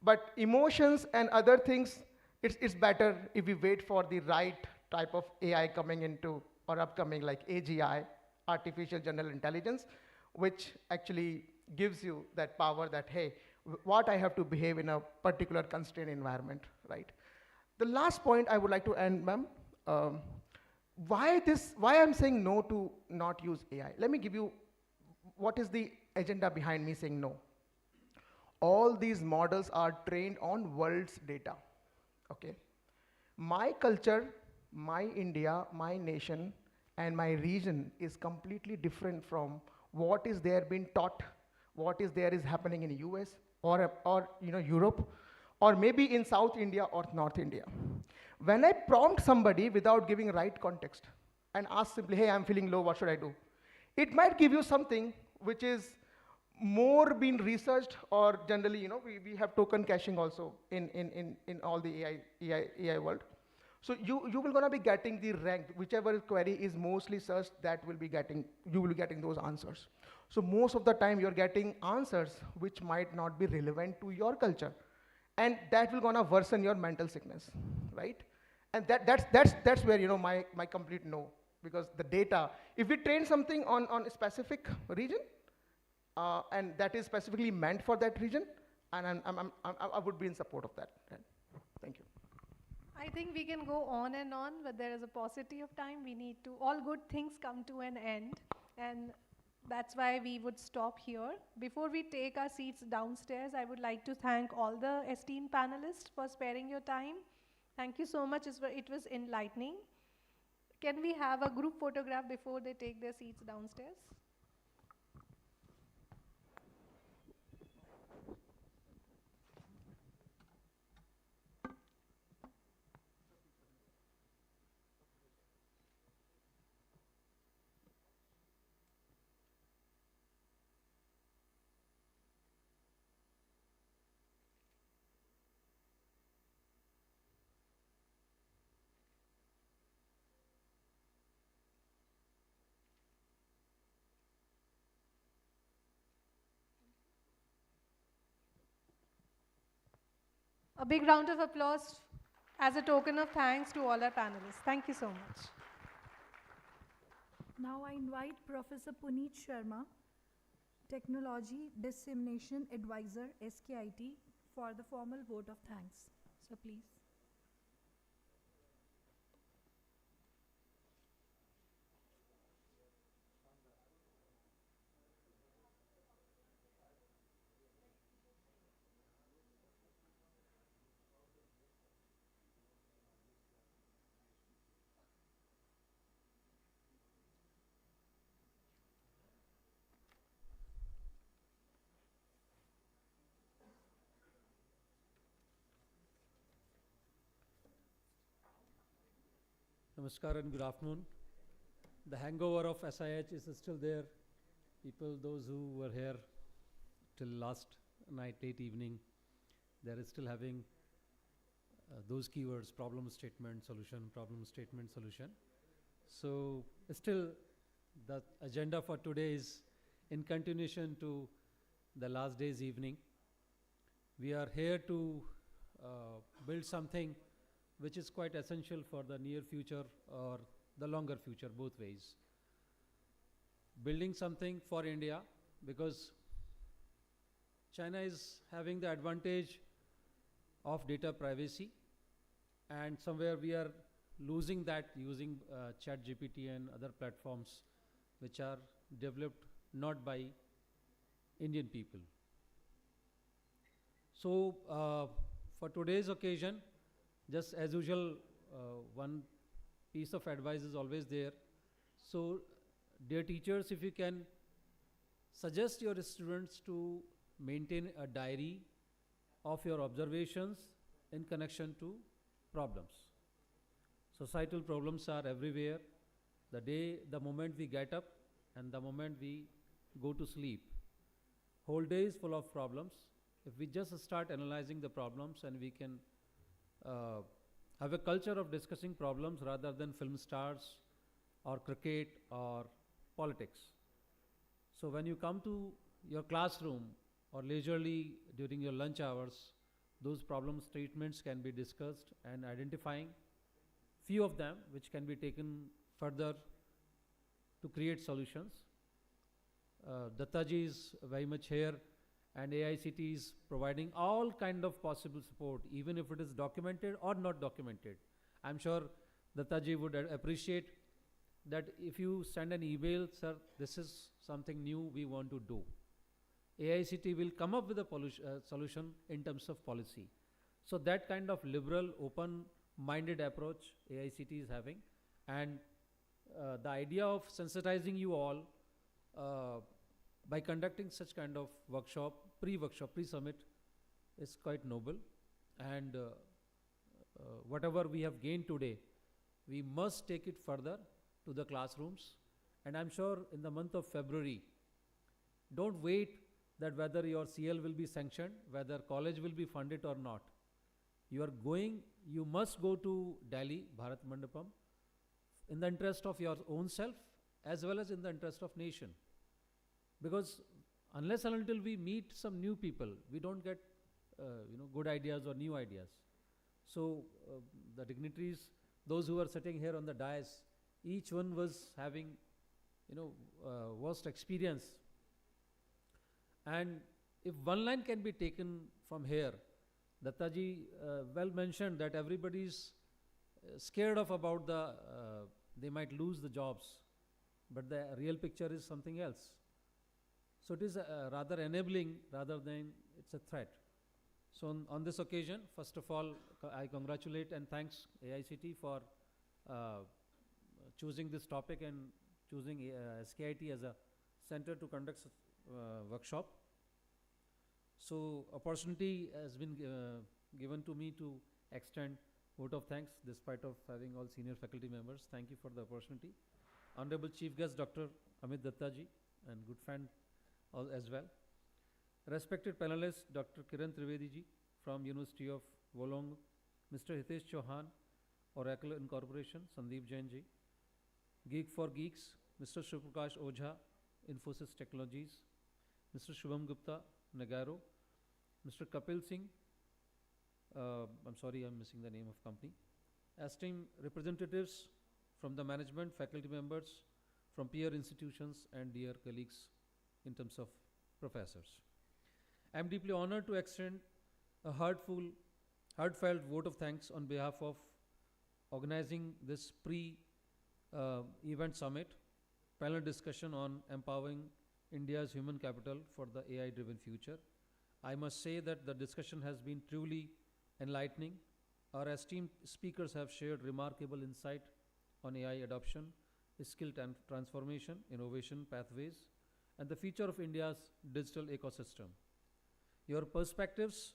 But emotions and other things, it's better if we wait for the right type of AI coming into, or upcoming, like AGI, artificial general intelligence, which actually gives you that power that, hey, what I have to behave in a particular constrained environment, right? The last point I would like to end, ma'am, why I'm saying no to not use AI. Let me give you what is the agenda behind me saying no. All these models are trained on world's data, okay? My culture, my India, my nation, and my region is completely different from what is there being taught, what is there is happening in US or Europe, or maybe in South India or North India. When I prompt somebody without giving right context and ask simply, hey, I'm feeling low, what should I do? It might give you something which is more being researched, or generally, we have token caching also in all the AI world. So you will gonna be getting the ranked, whichever query is mostly searched, you will be getting those answers. So most of the time you're getting answers which might not be relevant to your culture. And that will gonna worsen your mental sickness, right? And that's where my complete no, because the data, if we train something on a specific region, and that is specifically meant for that region, and I would be in support of that. Right? Thank you. I think we can go on and on, but there is a paucity of time. We need to, all good things come to an end, and that's why we would stop here. Before we take our seats downstairs, I would like to thank all the esteemed panelists for sparing your time. Thank you so much. It was enlightening. Can we have a group photograph before they take their seats downstairs? A big round of applause as a token of thanks to all our panelists. Thank you so much. Now I invite Professor Puneet Sharma, Technology Dissemination Advisor, SKIT, for the formal vote of thanks. So please. Namaskar and good afternoon. The hangover of SIH is still there. People, those who were here till last night, late evening, they're still having those keywords: problem statement, solution, problem statement, solution. So still the agenda for today is in continuation to the last day's evening. We are here to build something which is quite essential for the near future or the longer future, both ways. Building something for India, because China is having the advantage of data privacy, and somewhere we are losing that using ChatGPT and other platforms which are developed not by Indian people. So for today's occasion, just as usual, one piece of advice is always there. So, dear teachers, if you can suggest your students to maintain a diary of your observations in connection to problems. Societal problems are everywhere. The moment we get up and the moment we go to sleep, whole day is full of problems. If we just start analyzing the problems, and we can have a culture of discussing problems rather than film stars or cricket or politics. So when you come to your classroom or leisurely during your lunch hours, those problem statements can be discussed, and identifying few of them which can be taken further to create solutions. Dattaji is very much here, and AICT is providing all kind of possible support, even if it is documented or not documented. I'm sure Dattaji would appreciate that if you send an email, sir, this is something new we want to do. AICT will come up with a solution in terms of policy. So that kind of liberal, open minded approach AICT is having. And the idea of sensitizing you all by conducting such kind of workshop, pre-summit is quite noble. And whatever we have gained today, we must take it further to the classrooms. And I'm sure in the month of February, don't wait that whether your CL will be sanctioned, whether college will be funded or not. You must go to Delhi, Bharat Mandapam, in the interest of your own self as well as in the interest of nation. Because unless and until we meet some new people, we don't get good ideas or new ideas. So the dignitaries, those who are sitting here on the dais, each one was having vast experience. And if one line can be taken from here, Dattaji well mentioned that everybody is scared of about they might lose the jobs, but the real picture is something else. So it is rather enabling rather than it's a threat. So on this occasion, first of all, I congratulate and thanks AICT for choosing this topic and choosing SKIT as a center to conduct workshop. So opportunity has been given to me to extend vote of thanks despite of having all senior faculty members. Thank you for the opportunity. Honorable Chief Guest Dr. Amit Dattaji and good friend as well. Respected panelists, Dr. Kiran Trivedi ji from University of Wolong, Mr. Hitesh Chauhan, Oracle Incorporation, Sandeep Jain ji, Geek for Geeks, Mr. Shivprakash Ojha, Infosys Technologies, Mr. Shubham Gupta, Nagaro, Mr. Kapil Singh, I'm sorry I'm missing the name of company, esteemed representatives from the management, faculty members, from peer institutions and dear colleagues in terms of professors. I am deeply honored to extend a heartfelt vote of thanks on behalf of organizing this pre-event summit, panel discussion on empowering India's human capital for the AI-driven future. I must say that the discussion has been truly enlightening. Our esteemed speakers have shared remarkable insight on AI adoption, skill transformation, innovation pathways, and the future of India's digital ecosystem. Your perspectives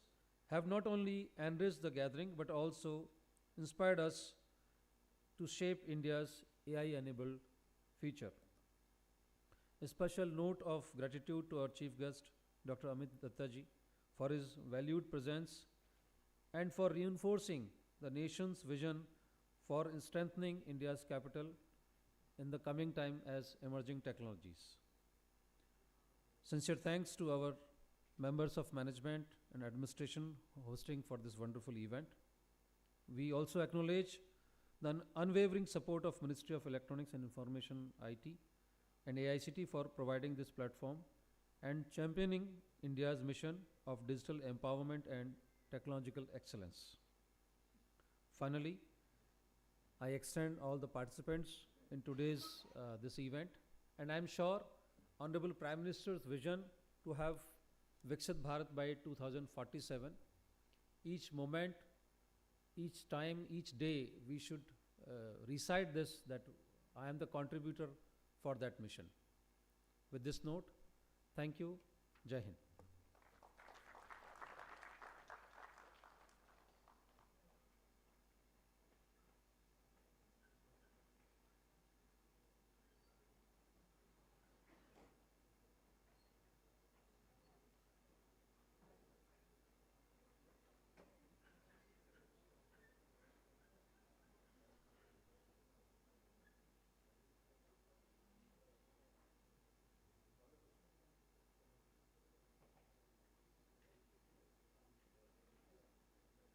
have not only enriched the gathering but also inspired us to shape India's AI-enabled future. A special note of gratitude to our chief guest, Dr. Amit Dattaji, for his valued presence and for reinforcing the nation's vision for strengthening India's capital in the coming time as emerging technologies. Sincere thanks to our members of management and administration hosting for this wonderful event. We also acknowledge the unwavering support of Ministry of Electronics and Information IT and AICT for providing this platform and championing India's mission of digital empowerment and technological excellence. Finally, I extend all the participants in today's this event, and I am sure Honorable Prime Minister's vision to have Viksit Bharat by 2047, each moment, each time, each day, we should recite this, that I am the contributor for that mission. With this note, thank you. Jai Hind.